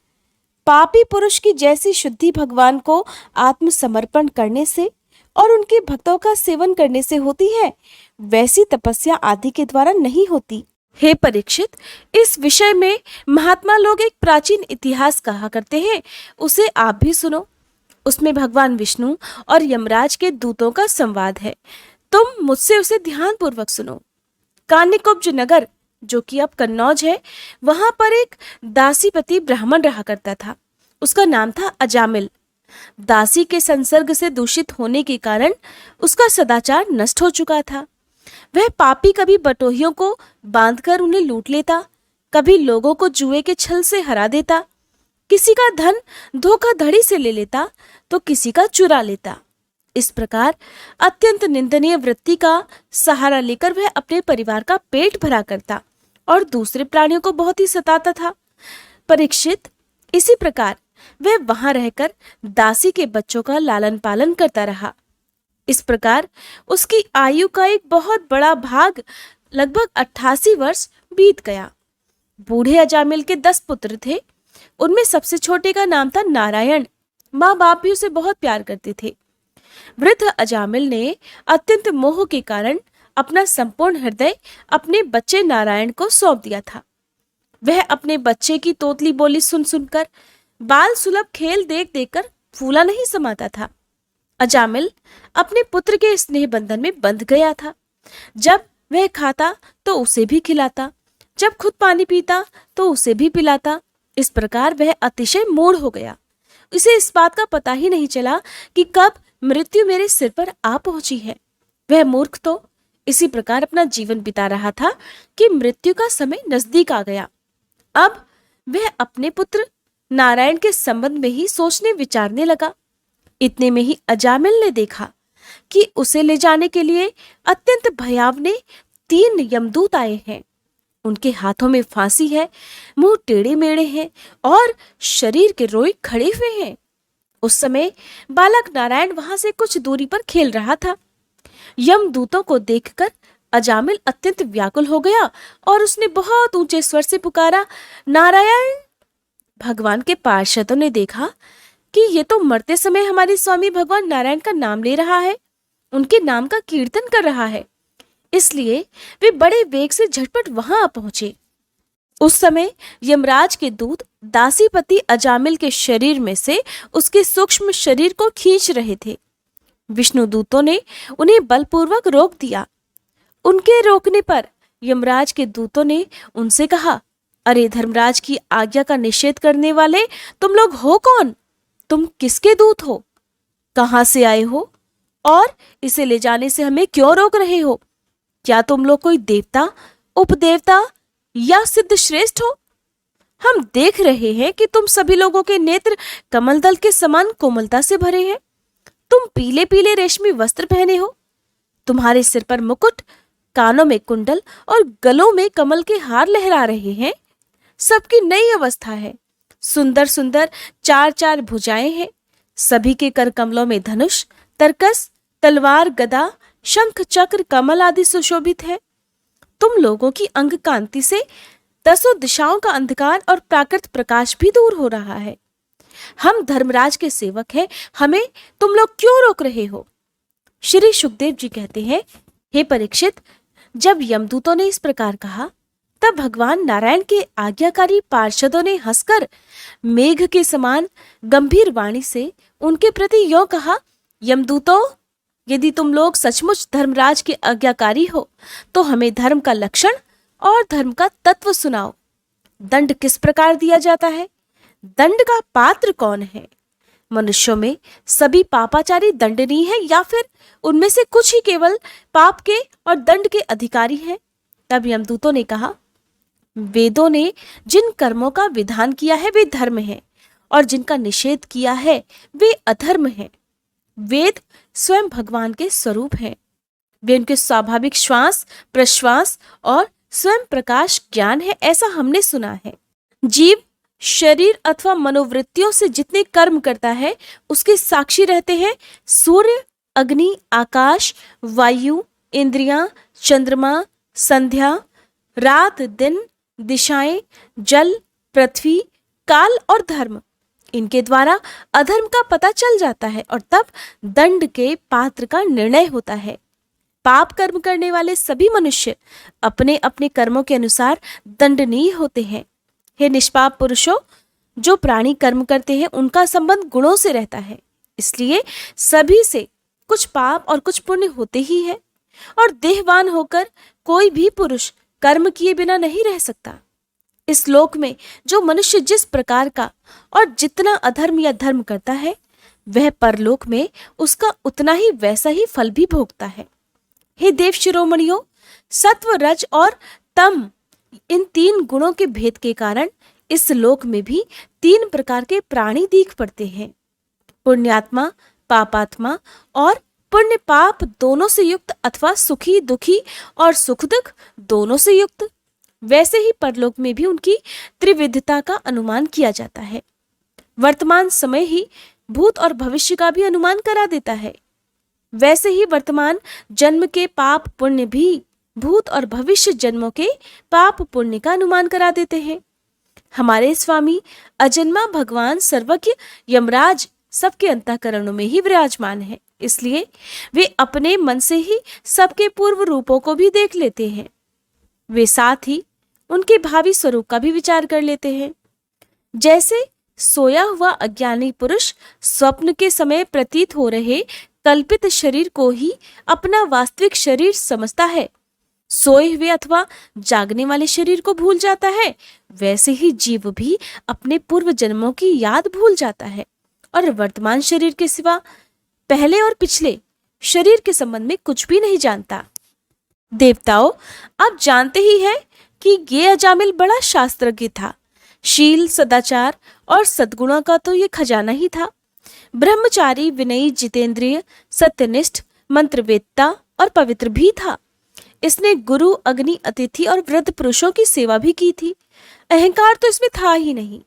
पापी पुरुष की जैसी शुद्धि भगवान को आत्मसमर्पण करने से और उनके भक्तों का सेवन करने से होती है, वैसी तपस्या आदि के द्वारा नहीं होती। हे परीक्षित, इस विषय में महात्मा लोग एक प्राचीन इतिहास कहा करते हैं, उसे आप भी सुनो। उसमें भगवान विष्णु और यमराज के दूतों का संवाद है। तुम मुझसे उसे ध्यानपूर्वक सुनो। कान्यकुब्ज नगर, जो कि अब कन्नौज है, वहां पर एक दासीपति ब्राह्मण रहा करता था। उसका नाम था अजामिल। दासी के संसर्ग से दूषित होने के कारण उसका सदाचार नष्ट हो चुका था। वह पापी कभी बटोहियों को बांधकर उन्हें लूट लेता, कभी लोगों को जुए के छल से हरा देता, किसी का धन धोखाधड़ी से ले लेता तो किसी का चुरा लेता। इस प्रकार अत्यंत निंदनीय वृत्ति का सहारा लेकर वह अपने परिवार का पेट भरा करता और दूसरे प्राणियों को बहुत ही सताता था। परीक्षित, इसी प्रकार वह वहां रहकर दासी के बच्चों का लालन पालन करता रहा। इस प्रकार उसकी आयु का एक बहुत बड़ा भाग, लगभग 88 वर्ष बीत गया। बूढ़े अजामिल के 10 पुत्र थे। उनमें सबसे छोटे का नाम था नारायण। माँ बाप भी उसे बहुत प्यार करते थे। वृद्ध अजामिल ने अत्यंत मोह के कारण अपना संपूर्ण हृदय अपने बच्चे नारायण को सौंप दिया था। वह अपने बच्चे की तोतली बोली सुन सुनकर, बाल सुलभ खेल देख देखकर फूला नहीं समाता था। अजामिल अपने पुत्र के स्नेह बंधन में बंध गया था। जब वह खाता तो उसे भी खिलाता, जब खुद पानी पीता तो उसे भी पिलाता। इस प्रकार वह अतिशय मूढ़ हो गया। उसे इस बात का पता ही नहीं चला कि कब मृत्यु मेरे सिर पर आ पहुंची है। वह मूर्ख तो इसी प्रकार अपना जीवन बिता रहा था कि मृत्यु का समय नजदीक आ गया। अब वह अपने पुत्र नारायण के संबंध में ही सोचने विचारने लगा। इतने में ही अजामिल ने देखा कि उसे ले जाने के लिए अत्यंत भयावने 3 यमदूत आए हैं। उनके हाथों में फांसी है, मुंह टेढ़े मेढ़े हैं और शरीर के रोए खड़े हुए हैं। उस समय बालक नारायण वहां से कुछ दूरी पर खेल रहा था। यमदूतों को देखकर अजामिल अत्यंत व्याकुल हो गया और उसने बहुत ऊंचे स्वर से पुकारा, नारायण। भगवान के पार्षदों ने देखा कि ये तो मरते समय हमारे स्वामी भगवान नारायण का नाम ले रहा है, उनके नाम का कीर्तन कर रहा है। इसलिए वे बड़े वेग से झटपट वहां आ पहुंचे। उस समय यमराज के दूत दासीपति अजामिल के शरीर में से उसके सूक्ष्म शरीर को खींच रहे थे। विष्णु दूतों ने उन्हें बलपूर्वक रोक दिया। उनके रोकने पर यमराज के दूतों ने उनसे कहा, अरे धर्मराज की आज्ञा का निषेध करने वाले तुम लोग हो कौन? तुम किसके दूत हो? कहां से आए हो? और इसे ले जाने से हमें क्यों रोक रहे हो? क्या तुम लोग कोई देवता, उपदेवता या सिद्ध श्रेष्ठ हो? हम देख रहे हैं कि तुम सभी लोगों के नेत्र कमल दल के समान कोमलता से भरे हैं। तुम पीले पीले रेशमी वस्त्र पहने हो। तुम्हारे सिर पर मुकुट, कानों में कुंडल और गलों में कमल के हार लहरा रहे हैं। सबकी नई अवस्था है। सुंदर सुंदर 4-4 भुजाएं हैं। सभी के कर कमलों में धनुष, तरकस, तलवार, गदा, शंख, चक्र, कमल आदि सुशोभित है। तुम लोगों की अंग कांति से 10 दिशाओं का अंधकार और प्राकृत प्रकाश भी दूर हो रहा है। हम धर्मराज के सेवक हैं, हमें तुम लोग क्यों रोक रहे हो? श्री सुखदेव जी कहते हैं, हे परीक्षित, जब यमदूतों ने इस प्रकार कहा तब भगवान नारायण के आज्ञाकारी पार्षदों ने हंसकर मेघ के समान गंभीर वाणी से उनके प्रति यों कहा, यमदूतों, यदि तुम लोग सचमुच धर्मराज के आज्ञाकारी हो तो हमें धर्म का लक्षण और धर्म का तत्व सुनाओ। दंड किस प्रकार दिया जाता है? दंड का पात्र कौन है? मनुष्यों में सभी पापाचारी दंडनीय है या फिर उनमें से कुछ ही केवल पाप के और दंड के अधिकारी हैं? तब यमदूतों ने कहा, वेदों ने जिन कर्मों का विधान किया है वे धर्म है, और जिनका निषेध किया है वे अधर्म है। वेद स्वयं भगवान के स्वरूप हैं। वे उनके स्वाभाविक श्वास प्रश्वास और स्वयं प्रकाश ज्ञान है, ऐसा हमने सुना है। जीव शरीर अथवा मनोवृत्तियों से जितने कर्म करता है उसके साक्षी रहते हैं सूर्य, अग्नि, आकाश, वायु, इंद्रियां, चंद्रमा, संध्या, रात, दिन, दिशाएं, जल, पृथ्वी, काल और धर्म। इनके द्वारा अधर्म का पता चल जाता है और तब दंड के पात्र का निर्णय होता है। पाप कर्म करने वाले सभी मनुष्य अपने अपने कर्मों के अनुसार दंडनीय होते हैं। हे निष्पाप पुरुषों, जो प्राणी कर्म करते हैं उनका संबंध गुणों से रहता है, इसलिए सभी से कुछ पाप और कुछ पुण्य होते ही है। और देहवान होकर कोई भी पुरुष कर्म किए बिना नहीं रह सकता। इस लोक में जो मनुष्य जिस प्रकार का और जितना अधर्म या धर्म करता है, वह परलोक में उसका उतना ही वैसा ही फल भी भोगता है। हे देव शिरोमणियों, सत्व, रज और तम, इन 3 गुणों के भेद के कारण इस लोक में भी 3 प्रकार के प्राणी दिख पड़ते हैं। पुण्यात्मा, पापात्मा और पुण्य पाप दोनों से युक्त अथवा सुखी दुखी और सुख दुख दोनों से युक्त। वैसे ही परलोक में भी उनकी त्रिविधता का अनुमान किया जाता है। वर्तमान समय ही भूत और भविष्य का भी अनुमान करा देता है। वैसे ही वर्तमान जन्म के पाप पुण्य भी भूत और भविष्य जन्मों के पाप पुण्य का अनुमान करा देते हैं। हमारे स्वामी अजन्मा भगवान सर्वज्ञ यमराज सबके अंतःकरणों में ही विराजमान है, इसलिए वे अपने मन से ही सबके पूर्व रूपों को भी देख लेते हैं। वे साथ ही उनके भावी स्वरूप का भी विचार कर लेते हैं। जैसे सोया हुआ अज्ञानी पुरुष स्वप्न के समय प्रतीत हो रहे कल्पित शरीर को ही अपना वास्तविक शरीर समझता है, सोए हुए अथवा जागने वाले शरीर को भूल जाता है, वैसे ही जीव भी अपने पूर्व जन्मों की याद भूल जाता है और वर्तमान शरीर के सिवा पहले और पिछले शरीर के संबंध में कुछ भी नहीं जानता। देवताओं, आप जानते ही हैं कि ये अजामिल बड़ा शास्त्रज्ञ था। शील, सदाचार और सद्गुणों का तो ये खजाना ही था। ब्रह्मचारी, विनयी, जितेंद्रिय, सत्यनिष्ठ, मंत्रवेत्ता और पवित्र भी था। इसने गुरु, अग्नि, अतिथि और वृद्ध पुरुषों की सेवा भी की थी। अहंकार तो इसमें था ही नहीं।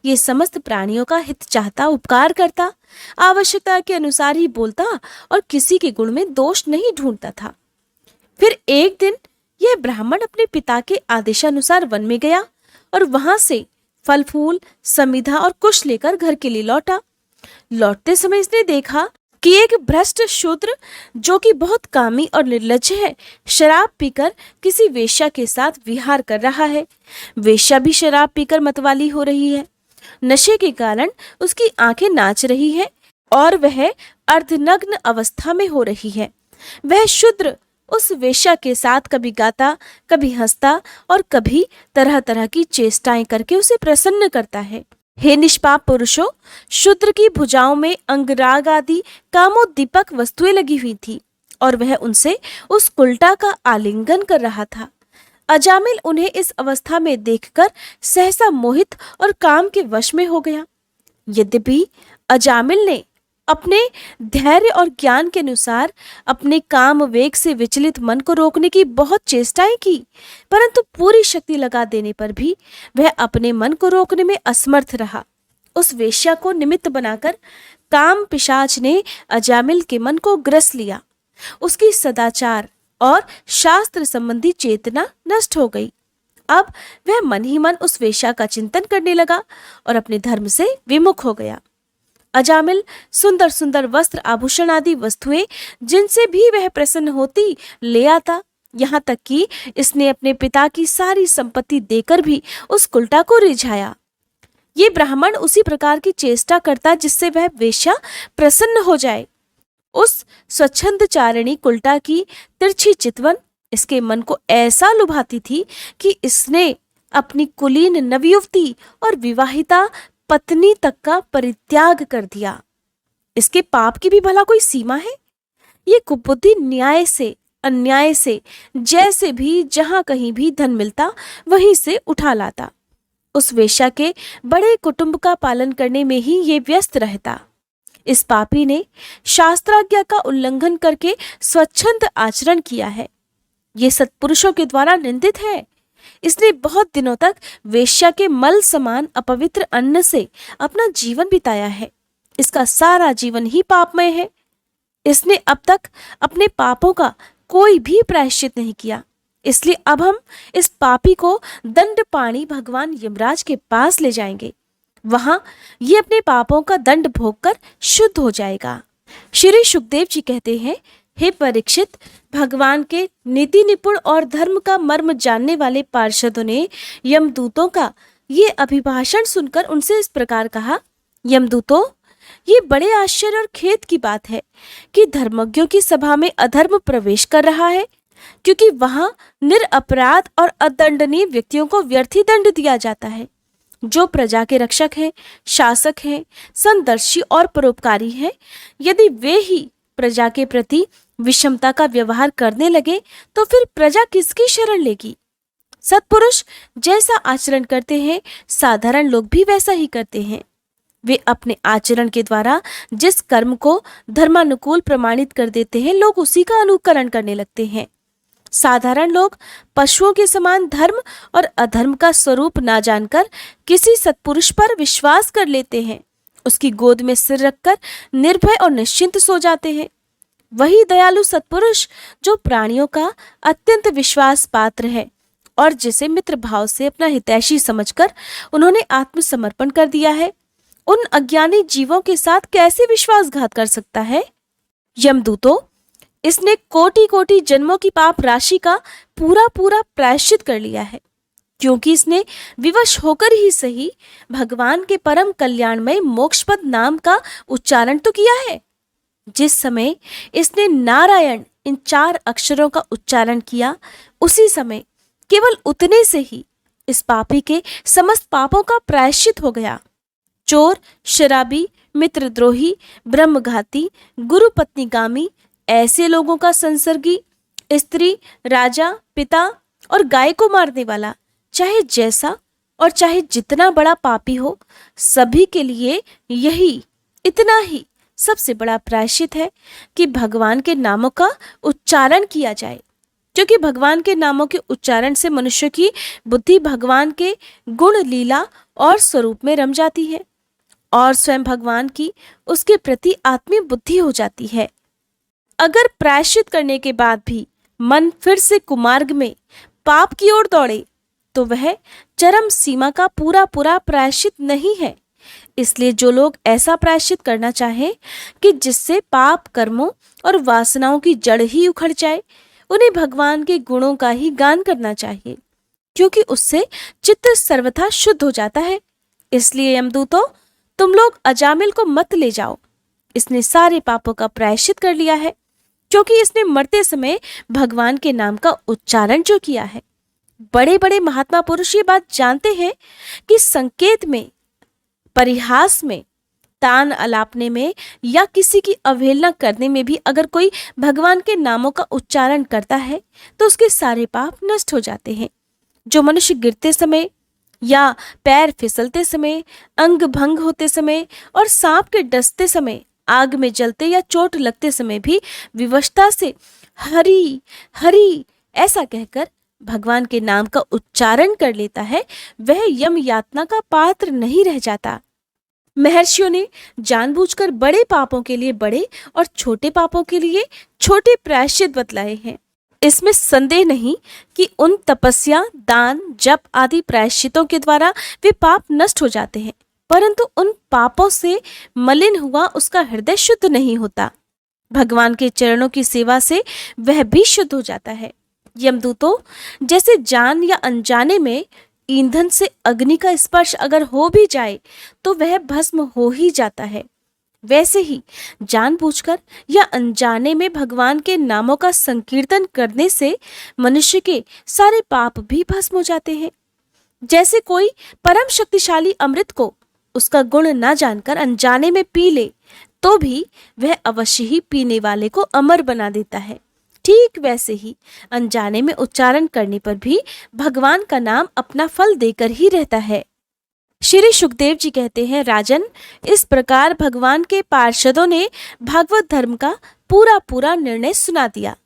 ये समस्त प्राणियों का हित चाहता, उपकार करता, आवश्यकता के अनुसार ही बोलता और किसी के गुण में दोष नहीं ढूंढता था। फिर एक दिन यह ब्राह्मण अपने पिता के आदेशानुसार वन में गया और वहां से फल फूल, समिधा और कुश लेकर घर के लिए लौटा। लौटते समय इसने देखा कि एक भ्रष्ट शूद्र, जो कि बहुत कामी और निर्लज्ज है, शराब पीकर किसी वेश्या के साथ विहार कर रहा है। वेश्या भी शराब पीकर मतवाली हो रही है। नशे के कारण उसकी आंखें नाच रही है और वह अर्धनग्न अवस्था में हो रही है। वह शूद्र उस वेश्या के साथ कभी गाता, कभी हंसता और कभी तरह तरह की चेष्टाएं करके उसे प्रसन्न करता है। हे निष्पाप पुरुषों, शूद्र की भुजाओं में अंगराग आदि कामोद्दीपक वस्तुएं लगी हुई थी और वह उनसे उस उल्टा का आलिंगन कर रहा था। अजामिल उन्हें इस अवस्था में देखकर सहसा मोहित और काम के वश में हो गया। यद्यपि अजामिल ने अपने धैर्य और ज्ञान के अनुसार अपने काम वेग से विचलित मन को रोकने की बहुत चेष्टाएं की, परंतु पूरी शक्ति लगा देने पर भी वह अपने मन को रोकने में असमर्थ रहा। उस वेश्या को निमित्त बनाकर काम पिशाच ने अजामिल के मन को ग्रस लिया। उसकी सदाचार और शास्त्र संबंधी चेतना नष्ट हो गई। अब वह मन ही मन उस वेश्या का चिंतन करने लगा और अपने धर्म से विमुख हो गया। अजामिल सुंदर सुंदर वस्त्र, आभूषण आदि वस्तुएं जिनसे भी वह प्रसन्न होती ले आता। यहाँ तक कि इसने अपने पिता की सारी संपत्ति देकर भी उस कुल्टा को रिझाया। ये ब्राह्मण उसी प्रकार की चेष्टा करता जिससे वह वेश्या प्रसन्न हो जाए। उस स्वच्छंद चारिणी कुल्टा की तिरछी चितवन इसके मन को ऐसा लुभाती थी कि इसने अपनी कुलीन नवयुवती और विवाहिता पत्नी तक का परित्याग कर दिया। इसके पाप की भी भला कोई सीमा है? ये कुबुद्धि न्याय से, अन्याय से, जैसे भी जहां कहीं भी धन मिलता वहीं से उठा लाता। उस वेश्या के बड़े कुटुंब का पालन करने में ही ये व्यस्त रहता। इस पापी ने शास्त्राज्ञा का उल्लंघन करके स्वच्छंद आचरण किया है। ये सत्पुरुषों के द्वारा निंदित है। इसने बहुत दिनों तक वेश्या के मल समान अपवित्र अन्न से अपना जीवन बिताया है। इसका सारा जीवन ही पापमय है। इसने अब तक अपने पापों का कोई भी प्रायश्चित नहीं किया। इसलिए अब हम इस पापी को दंडपाणी भगवान यमराज के पास ले जाएंगे। वहां ये अपने पापों का दंड भोगकर शुद्ध हो जाएगा। श्री सुखदेव जी कहते हैं, हे परीक्षित, भगवान के नीति निपुण और धर्म का मर्म जानने वाले पार्षदों ने यमदूतों का ये अभिभाषण सुनकर उनसे इस प्रकार कहा, यमदूतों, ये बड़े आश्चर्य और खेद की बात है कि धर्मज्ञों की सभा में अधर्म प्रवेश कर रहा है, क्योंकि वहां निरपराध और अदंडनीय व्यक्तियों को व्यर्थी दंड दिया जाता है। जो प्रजा के रक्षक हैं, शासक हैं, संदर्शी और परोपकारी हैं, यदि वे ही प्रजा के प्रति विषमता का व्यवहार करने लगे तो फिर प्रजा किसकी शरण लेगी? सत्पुरुष जैसा आचरण करते हैं, साधारण लोग भी वैसा ही करते हैं। वे अपने आचरण के द्वारा जिस कर्म को धर्मानुकूल प्रमाणित कर देते हैं, लोग उसी का अनुकरण करने लगते हैं। साधारण लोग पशुओं के समान धर्म और अधर्म का स्वरूप ना जानकर किसी सत्पुरुष पर विश्वास कर लेते हैं। उसकी गोद में सिर रखकर निर्भय और निश्चिंत सो जाते हैं। वही दयालु सत्पुरुष जो प्राणियों का अत्यंत विश्वास पात्र है और जिसे मित्र भाव से अपना हितैषी समझकर उन्होंने आत्मसमर्पण कर दिया है, उन अज्ञानी जीवों के साथ कैसे विश्वासघात कर सकता है? यमदूतों, इसने कोटि कोटि जन्मों की पाप राशि का पूरा पूरा प्रायश्चित कर लिया है, क्योंकि इसने विवश होकर ही सही भगवान के परम कल्याणमय मोक्षपद नाम का उच्चारण तो किया है। जिस समय इसने नारायण इन 4 अक्षरों का उच्चारण किया, उसी समय केवल उतने से ही इस पापी के समस्त पापों का प्रायश्चित हो गया। चोर, शराबी, मित्रद्रोही, ब्रह्मघाती, गुरुपत्नीगामी, ऐसे लोगों का संसर्गी, स्त्री, राजा, पिता और गाय को मारने वाला, चाहे जैसा और चाहे जितना बड़ा पापी हो, सभी के लिए यही, इतना ही सबसे बड़ा प्रायश्चित है कि भगवान के नामों का उच्चारण किया जाए, क्योंकि भगवान के नामों के उच्चारण से मनुष्य की बुद्धि भगवान के गुण, लीला और स्वरूप में रम जाती है और स्वयं भगवान की उसके प्रति आत्मीय बुद्धि हो जाती है। अगर प्रायश्चित करने के बाद भी मन फिर से कुमार्ग में पाप की ओर दौड़े तो वह चरम सीमा का पूरा पूरा प्रायश्चित नहीं है। इसलिए जो लोग ऐसा प्रायश्चित करना चाहें कि जिससे पाप कर्मों और वासनाओं की जड़ ही उखड़ जाए, उन्हें भगवान के गुणों का ही गान करना चाहिए, क्योंकि उससे चित्त सर्वथा शुद्ध हो जाता है। इसलिए यमदूतों, तुम लोग अजामिल को मत ले जाओ। इसने सारे पापों का प्रायश्चित कर लिया है, क्योंकि इसने मरते समय भगवान के नाम का उच्चारण जो किया है। बड़े बड़े महात्मा पुरुष ये बात जानते हैं कि संकेत में, परिहास में, तान अलापने में या किसी की अवहेलना करने में भी अगर कोई भगवान के नामों का उच्चारण करता है तो उसके सारे पाप नष्ट हो जाते हैं। जो मनुष्य गिरते समय या पैर फिसलते समय, अंग भंग होते समय और सांप के डसते समय, आग में जलते या चोट लगते समय भी विवशता से हरि हरि ऐसा कहकर भगवान के नाम का उच्चारण कर लेता है, वह यम यातना का पात्र नहीं रह जाता। महर्षियों ने जानबूझकर बड़े पापों के लिए बड़े और छोटे पापों के लिए छोटे प्रायश्चित बतलाए हैं। इसमें संदेह नहीं कि उन तपस्या, दान, जप आदि प्रायश्चितों के द्वारा वे पाप नष्ट हो जाते हैं, परंतु उन पापों से मलिन हुआ उसका हृदय शुद्ध नहीं होता। भगवान के चरणों की सेवा से वह भी शुद्ध हो जाता है। यमदूतों, जैसे जान या अनजाने में ईंधन से अग्नि का स्पर्श अगर हो भी जाए तो वह भस्म हो ही जाता है, वैसे ही जानबूझकर या अनजाने में भगवान के नामों का संकीर्तन करने से मनुष्य के सारे पाप भी भस्म हो जाते हैं। जैसे कोई परम शक्तिशाली अमृत को उसका गुण ना जानकर अनजाने में पी ले तो भी वह अवश्य ही पीने वाले को अमर बना देता है। ठीक वैसे ही अनजाने में उच्चारण करने पर भी भगवान का नाम अपना फल देकर ही रहता है। श्री सुखदेव जी कहते हैं, राजन, इस प्रकार भगवान के पार्षदों ने भागवत धर्म का पूरा पूरा निर्णय सुना दिया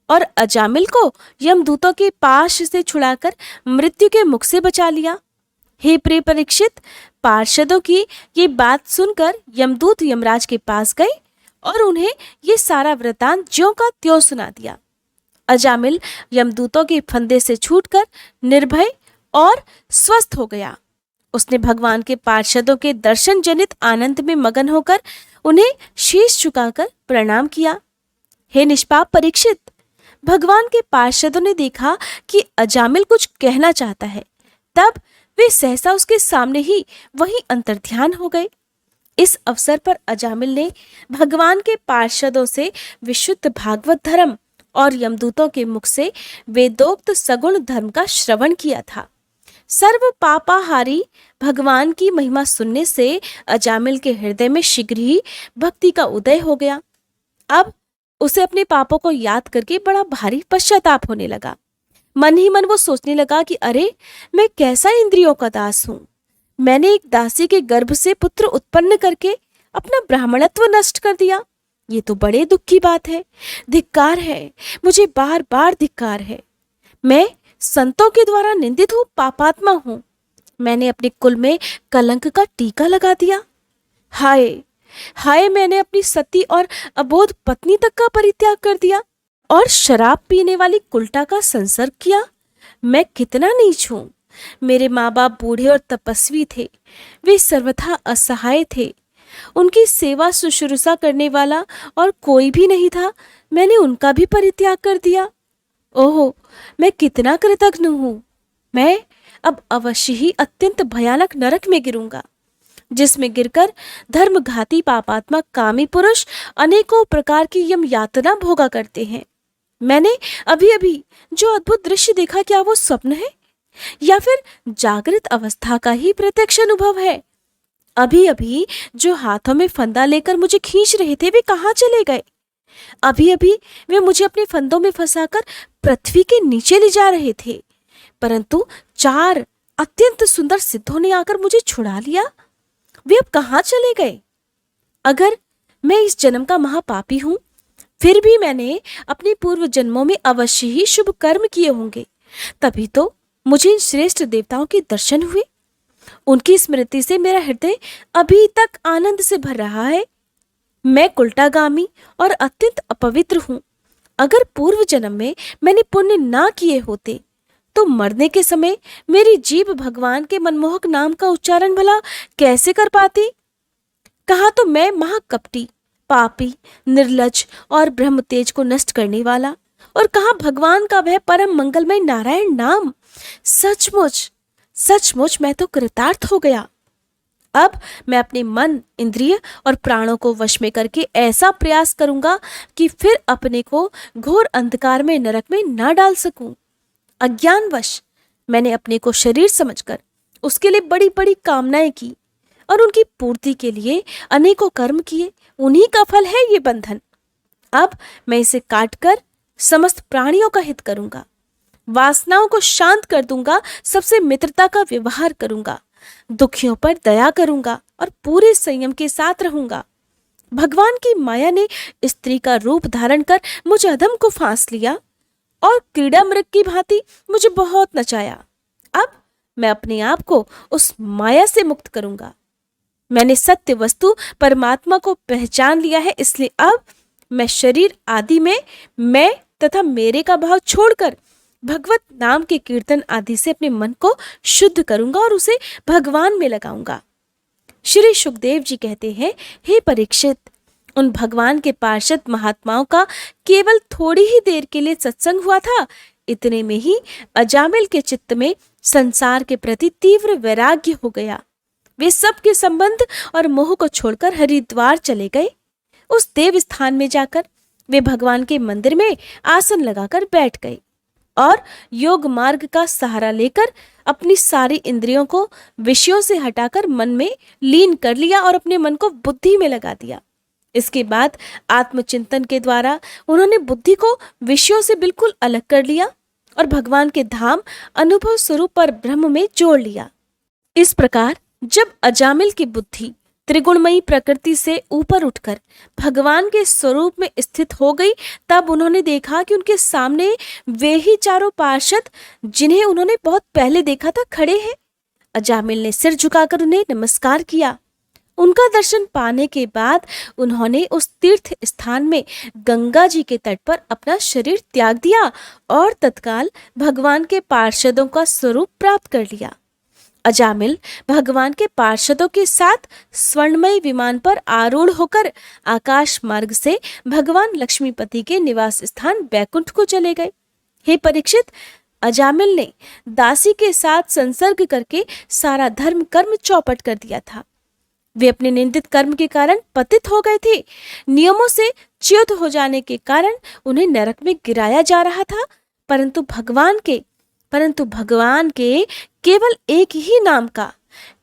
और अजामिल को यमदूतों के पाश से छुड़ाकर मृत्यु के मुख से बचा लिया। हे प्रिय परीक्षित, पार्षदों की ये बात सुनकर यमदूत यमराज के पास गए और उन्हें ये सारा वृतांत ज्यों का त्यों सुना दिया। अजामिल यमदूतों के फंदे से छूटकर निर्भय और स्वस्थ हो गया। उसने भगवान के पार्षदों के दर्शन जनित आनंद में मगन होकर उन्हें शीश झुकाकर प्रणाम किया। हे निष्पाप परीक्षित, भगवान के पार्षदों ने देखा कि अजामिल कुछ कहना चाहता है, तब वे सहसा उसके सामने ही वहीं अंतर्ध्यान हो गए। इस अवसर पर अजामिल ने भगवान के पार्षदों से विशुद्ध भागवत धर्म और यमदूतों के मुख से वेदोक्त सगुण धर्म का श्रवण किया था। सर्व पापाहारी भगवान की महिमा सुनने से अजामिल के हृदय में शीघ्र ही भक्ति का उदय हो गया। अब उसे अपने पापों को याद करके बड़ा भारी पश्चाताप होने लगा। मन ही मन वो सोचने लगा कि अरे, मैं कैसा इंद्रियों का दास हूं। मैंने एक दासी के गर्भ से पुत्र उत्पन्न करके अपना ब्राह्मणत्व नष्ट कर दिया। ये तो बड़े दुख की बात है। धिक्कार है, मुझे बार बार धिक्कार है। मैं संतों के द्वारा निंदित हूँ, पापात्मा हूँ। मैंने अपने कुल में कलंक का टीका लगा दिया। हाय हाय, मैंने अपनी सती और अबोध पत्नी तक का परित्याग कर दिया और शराब पीने वाली कुल्टा का संसर्ग किया। मैं कितना नीच हूँ। मेरे माँ बाप बूढ़े और तपस्वी थे, वे सर्वथा असहाय थे। उनकी सेवा शुश्रूषा करने वाला और कोई भी नहीं था, मैंने उनका भी परित्याग कर दिया। ओहो, मैं कितना कृतघ्न हूँ। मैं अब अवश्य ही अत्यंत भयानक नरक में गिरूंगा, जिसमें गिरकर धर्मघाती पापात्मा कामी पुरुष अनेकों प्रकार की यम यातना भोगा करते हैं। मैंने अभी अभी जो अद्भुत दृश्य देखा, क्या वो स्वप्न है या फिर जागृत अवस्था का ही प्रत्यक्ष अनुभव है? अभी अभी जो हाथों में फंदा लेकर मुझे खींच रहे थे, वे कहाँ चले गए? अभी अभी वे मुझे अपने फंदों में फंसाकर पृथ्वी के नीचे ले जा रहे थे, परंतु 4 अत्यंत सुंदर सिद्धों ने आकर मुझे छुड़ा लिया। वे अब कहाँ चले गए? अगर मैं इस जन्म का महापापी हूं, फिर भी मैंने अपने पूर्व जन्मों में अवश्य ही शुभ कर्म किए होंगे, तभी तो मुझे इन श्रेष्ठ देवताओं के दर्शन हुए। उनकी स्मृति से मेरा हृदय अभी तक आनंद से भर रहा है। मैं कुल्टागामी और अत्यंत अपवित्र हूं। अगर पूर्व जन्म में मैंने पुण्य ना किए होते तो मरने के समय मेरी जीभ भगवान के मनमोहक नाम का उच्चारण भला कैसे कर पाती? कहा तो मैं महाकपटी, पापी, निर्लज और ब्रह्म तेज को नष्ट करने वाला, और कहा भगवान का वह परम मंगलमय नारायण नाम। सचमुच सचमुच मैं तो कृतार्थ हो गया। अब मैं अपने मन, इंद्रिय और प्राणों को वश में करके ऐसा प्रयास करूंगा कि फिर अपने को घोर अंधकार में नरक में ना डाल सकूं। अज्ञानवश मैंने अपने को शरीर समझकर उसके लिए बड़ी बड़ी कामनाएं की और उनकी पूर्ति के लिए अनेकों कर्म किए। उन्हीं का फल है ये बंधन। अब मैं इसे काटकर समस्त प्राणियों का हित करूंगा, वासनाओं को शांत कर दूंगा, सबसे मित्रता का व्यवहार करूंगा, दुखियों पर दया करूंगा और पूरे संयम के साथ रहूंगा। भगवान की माया ने स्त्री का रूप धारण कर मुझे अधम को फांस लिया और क्रीड़ा मृग की भांति मुझे बहुत नचाया। अब मैं अपने आप को उस माया से मुक्त करूंगा। मैंने सत्य वस्तु परमात्मा को पहचान लिया है, इसलिए अब मैं शरीर आदि में मैं तथा मेरे का भाव छोड़कर भगवत नाम के कीर्तन आदि से अपने मन को शुद्ध करूंगा और उसे भगवान में लगाऊंगा। श्री सुखदेव जी कहते हैं, हे परीक्षित, उन भगवान के पार्षद महात्माओं का केवल थोड़ी ही देर के लिए सत्संग हुआ था। इतने में ही अजामिल के चित्त में संसार के प्रति तीव्र वैराग्य हो गया। वे सब के संबंध और मोह को छोड़कर हरिद्वार चले गए। उस देव स्थान में जाकर वे भगवान के मंदिर में आसन लगाकर बैठ गए। और योग मार्ग का सहारा लेकर अपनी सारी इंद्रियों को विषयों से हटाकर मन में लीन कर लिया और अपने मन को बुद्धि में लगा दिया। इसके बाद आत्मचिंतन के द्वारा उन्होंने बुद्धि को विषयों से बिल्कुल अलग कर लिया और भगवान के धाम अनुभव स्वरूप पर ब्रह्म में जोड़ लिया। इस प्रकार जब अजामिल की बुद्धि त्रिगुणमयी प्रकृति से ऊपर उठकर भगवान के स्वरूप में स्थित हो गई, तब उन्होंने देखा कि उनके सामने वे ही चारों पार्षद जिन्हें उन्होंने बहुत पहले देखा था खड़े हैं। अजामिल ने सिर झुकाकर उन्हें नमस्कार किया। उनका दर्शन पाने के बाद उन्होंने उस तीर्थ स्थान में गंगा जी के तट पर अपना शरीर त्याग दिया और तत्काल भगवान के पार्षदों का स्वरूप प्राप्त कर लिया। अजामिल भगवान के पार्षदों के साथ स्वर्णमय विमान पर आरूढ़ होकर आकाश मार्ग से भगवान लक्ष्मीपति के निवास स्थान बैकुंठ को चले गए। हे परीक्षित, अजामिल ने दासी के साथ संसर्ग करके सारा धर्म कर्म चौपट कर दिया था। वे अपने निंदित कर्म के कारण पतित हो गए थे। नियमों से च्युत हो जाने के कारण उन्हें नरक में गिराया जा रहा था, परंतु भगवान के केवल एक ही नाम का,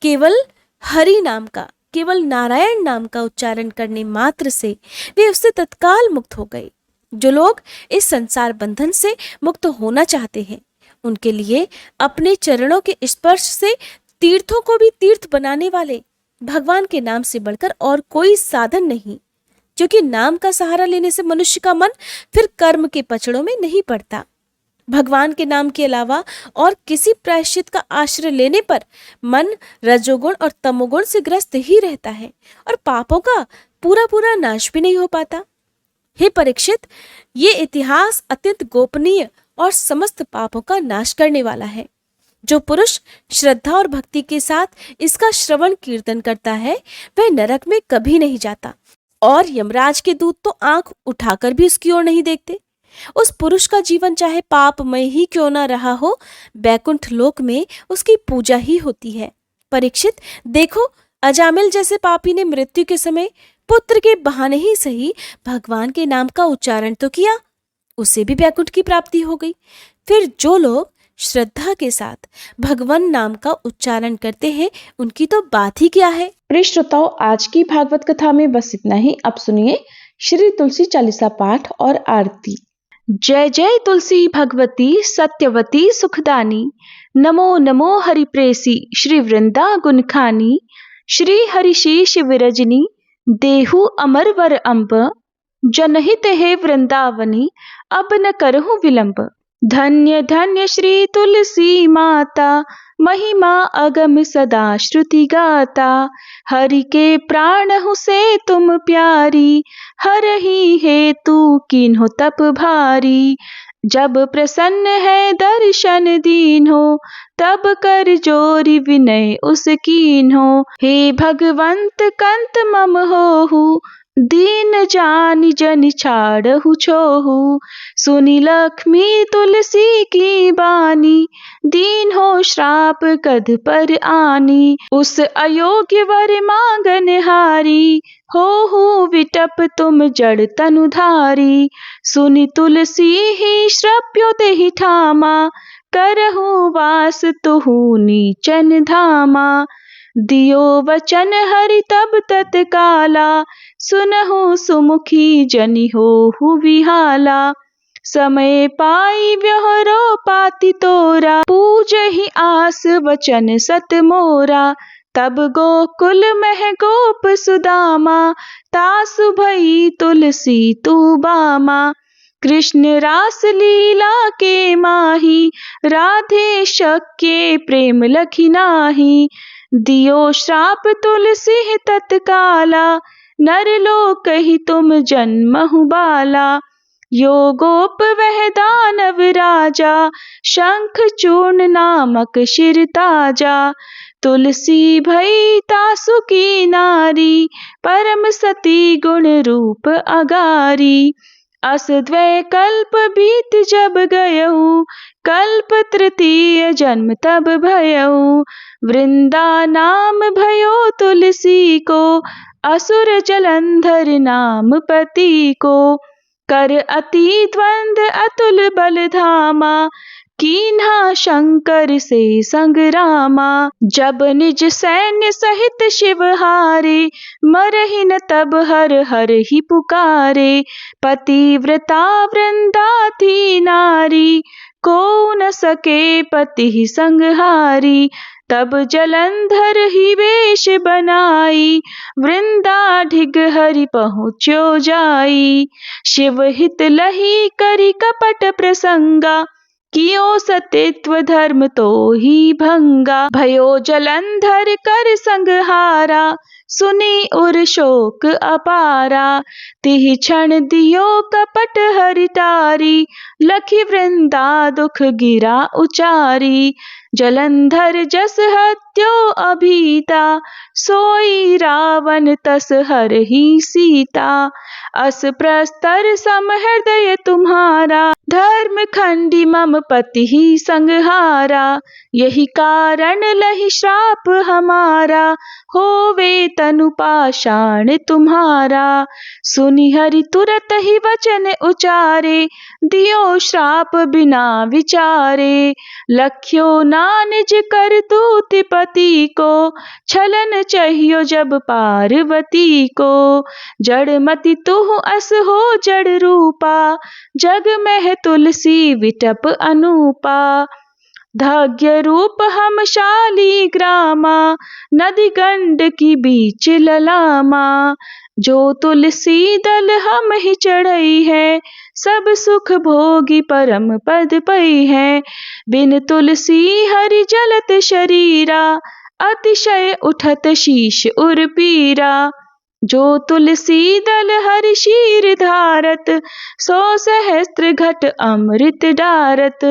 केवल हरि नाम का, केवल नारायण नाम का उच्चारण करने मात्र से वे उससे तत्काल मुक्त हो गए। जो लोग इस संसार बंधन से मुक्त होना चाहते हैं, उनके लिए अपने चरणों के स्पर्श से तीर्थों को भी तीर्थ बनाने वाले भगवान के नाम से बढ़कर और कोई साधन नहीं, क्योंकि नाम का सहारा लेने से मनुष्य का मन फिर कर्म के पचड़ों में नहीं पड़ता। भगवान के नाम के अलावा और किसी प्रायश्चित का आश्रय लेने पर मन रजोगुण और तमोगुण से ग्रस्त ही रहता है और पापों का पूरा नाश भी नहीं हो पाता। हे परीक्षित, ये इतिहास अत्यंत गोपनीय और समस्त पापों का नाश करने वाला है। जो पुरुष श्रद्धा और भक्ति के साथ इसका श्रवण कीर्तन करता है, वह नरक में कभी नहीं जाता और यमराज के दूत तो आंख उठाकर भी उसकी ओर नहीं देखते। उस पुरुष का जीवन चाहे पापमय ही क्यों ना रहा हो, बैकुंठ लोक में उसकी पूजा ही होती है। परीक्षित, देखो, अजामिल जैसे पापी ने मृत्यु के समय पुत्र के बहाने ही सही भगवान के नाम का उच्चारण तो किया, उसे भी बैकुंठ की प्राप्ति हो गई। फिर जो लोग श्रद्धा के साथ भगवान नाम का उच्चारण करते हैं, उनकी तो बात ही क्या है। प्रिय श्रोताओ, आज की भागवत कथा में बस इतना ही। अब सुनिए श्री तुलसी चालीसा पाठ और आरती। जय जय तुलसी भगवती सत्यवती सुखदानी, नमो नमो हरि प्रेसी श्री वृंदा गुणखानी, श्री हरिशीष विरजनी देहु अमर वर अम्ब, जनहित हे वृंदावनी अब न करहु विलंब। धन्य धन्य श्री तुलसी माता, महिमा अगम सदा श्रुति गाता, हरि के प्राण हूँ से तुम प्यारी, हरहि हेतु कीन्हो तप भारी। जब प्रसन्न है दर्शन दीन्हो, तब कर जोरी विनय उस कीन्हो। हे भगवंत कंत मम होहु, दीन जानि जन छाड़हु छोहु। सुनी लक्ष्मी तुलसी की बानी, दीन हो श्राप कद पर आनी। उस अयोग्य वर मांगन हारी, हो विटप तुम जड़ तनुधारी। सुनी तुलसी ही श्रप्यो तेहि ठामा, करहु वास तुहु नीचन धामा। दियो वचन हरि तब तत्काला, सुनहु सुमुखी जनि होहु विहाला। समय पाई व्यवहारो पाति तोरा, पूजहि आस वचन सत मोरा। तब गोकुल मह गोप सुदामा, तासु भई तुलसी तू बामा। कृष्ण रास लीला के माही, राधे शक्य प्रेम लखी नाही। दियो श्राप तुलसी तत्काला, नरलोक ही तुम जन्महु बाला। यो गोप वह दानव राजा, शंख चूर्ण नामक शिर ताजा। तुलसी भई तासु की नारी, परम सती गुण रूप अगारी। अस द्वै कल्प बीत जब गयऊ, कल्प तृतीय जन्म तब भयऊ। वृंदा नाम भयो तुलसी को, असुर जलंधर नाम पति को। कर अति द्वंद अतुल बल धामा, कीन्हा शंकर से संग्रामा। जब निज सैन्य सहित शिव हारे, मरहि न तब हर हर ही पुकारे। पतिव्रता वृंदा थी नारी, को न सके पति संहारी। तब जलंधर ही वेश बनाई, वृंदा ढिग हरि पहुँच्यो जाई। शिव हित लही करी कपट प्रसंगा, कियो सतित्व धर्म तो ही भंगा। भयो जलंधर कर संगहारा, सुनी उर शोक अपारा। तिहि क्षण दियो कपट हरि टारी, लखी वृंदा दुख गिरा उचारी। जलंधर जस हत्यो अभीता, सोई रावण तस हर ही सीता। अस प्रस्तर सम हृदय तुम्हारा, धर्म खंडी मम पति ही संहारा। यही कारण लही श्राप हमारा, होवे तनु पाषाण तुम्हारा। सुनि हरि तुरत ही वचन उचारे, दियो श्राप बिना विचारे। लख्यो ना निज करतूत पति को, छलन चाहियो जब पार्वती को। जड़मति तुह अस हो जड़ रूपा, जग में तुलसी विटप अनूपा। धाग्य रूप हम शालीग्रामा, नदी गंड की बीच ललामा। जो तुलसी दल हम ही चढ़ई है, सब सुख भोगी परम पद पई है। बिन तुलसी हरि जलत शरीरा, अतिशय उठत शीश उर पीरा। जो तुलसी दल हरि शीर धारत, सो सहस्त्र घट अमृत डारत।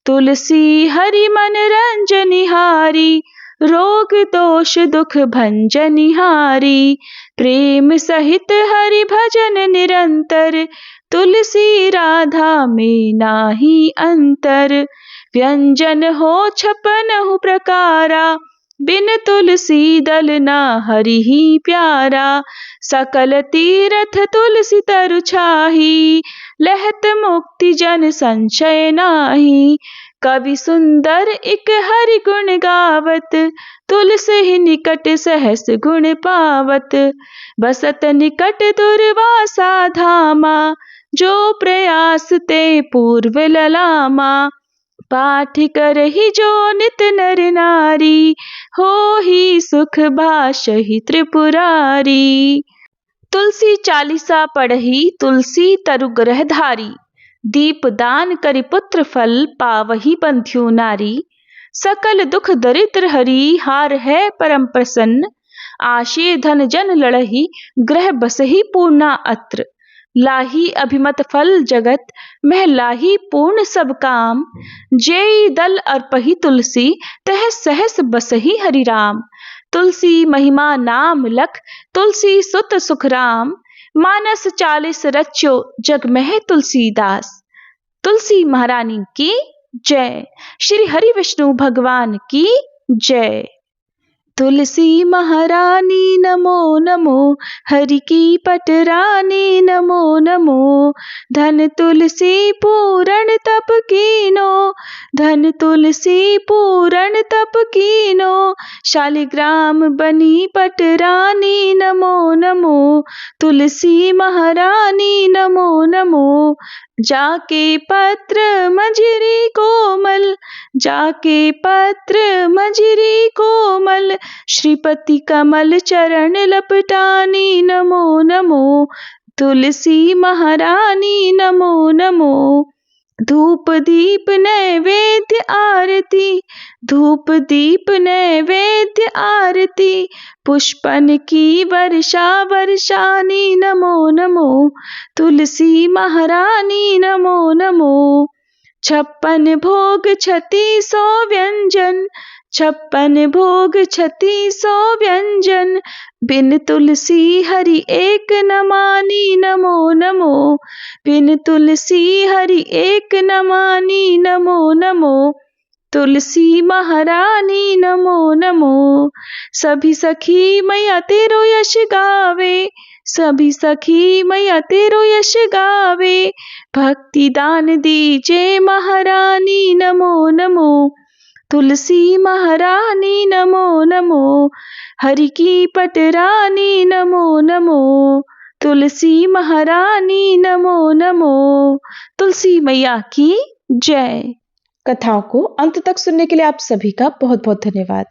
तुलसी हरि मन रंजनिहारी, रोग दोष दुख भंजनिहारी। प्रेम सहित हरि भजन निरंतर, तुलसी राधा में नाही अंतर। व्यंजन हो छपनहु प्रकारा, बिन तुलसी दल ना हरि ही प्यारा। सकल तीरथ तुलसी तरु छाही, लहत मुक्ति जन संशय नाही। कवि सुंदर इक हरि गुण गावत, तुलसी ही निकट सहस गुण पावत। बसत निकट दुर्वासा धामा, जो प्रयास ते पूर्व ललामा। पाठ करहि जो नित नर नारी, हो ही सुख भाषहि त्रिपुरारी। तुलसी चालीसा पढ़ही तुलसी तरु ग्रह धारी, दीप दान करि पुत्र फल पावही बंध्यो नारी। सकल दुख दरिद्र हरि हार है परम प्रसन्न, आशे धन जन लड़ही ग्रह बसही पूर्णा अत्र। लाही अभिमत फल जगत मह लाही पूर्ण सब काम, जेई दल अर्पही तुलसी तह सहस बसही हरि राम। तुलसी महिमा नाम लख तुलसी सुत सुख राम, मानस 40 रच्यो जग मह तुलसीदास। तुलसी महारानी की जय। श्री हरि विष्णु भगवान की जय। तुलसी महारानी नमो नमो, हरि की पटरानी नमो नमो। धन तुलसी पूरण तप कीनो, धन तुलसी पूरण तप कीनो। शालिग्राम बनी पटरानी नमो नमो, तुलसी महारानी नमो नमो। जाके पत्र मंजरी कोमल, जाके पत्र मंजरी कोमल। श्रीपति कमल चरण लपटानी नमो नमो, तुलसी महारानी नमो नमो। धूप दीप नैवेद्य आरती, धूप दीप नैवेद्य आरती। पुष्पन की वर्षा वर्षानी नमो नमो, तुलसी महारानी नमो नमो। 56 भोग 3600 व्यंजन, 56 भोग 3600 व्यंजन। बिन तुलसी हरि एक न मानी नमो नमो, बिन तुलसी हरि एक न मानी नमो नमो। तुलसी महारानी नमो नमो। सभी सखी मैया तेरो यश गावे, सभी सखी मैया तेरो यश गावे। भक्ति दान दीजे महारानी नमो नमो। तुलसी महारानी नमो नमो। हरि की पटरानी नमो नमो। तुलसी महारानी नमो नमो। तुलसी मैया की जय। कथाओं को अंत तक सुनने के लिए आप सभी का बहुत बहुत धन्यवाद।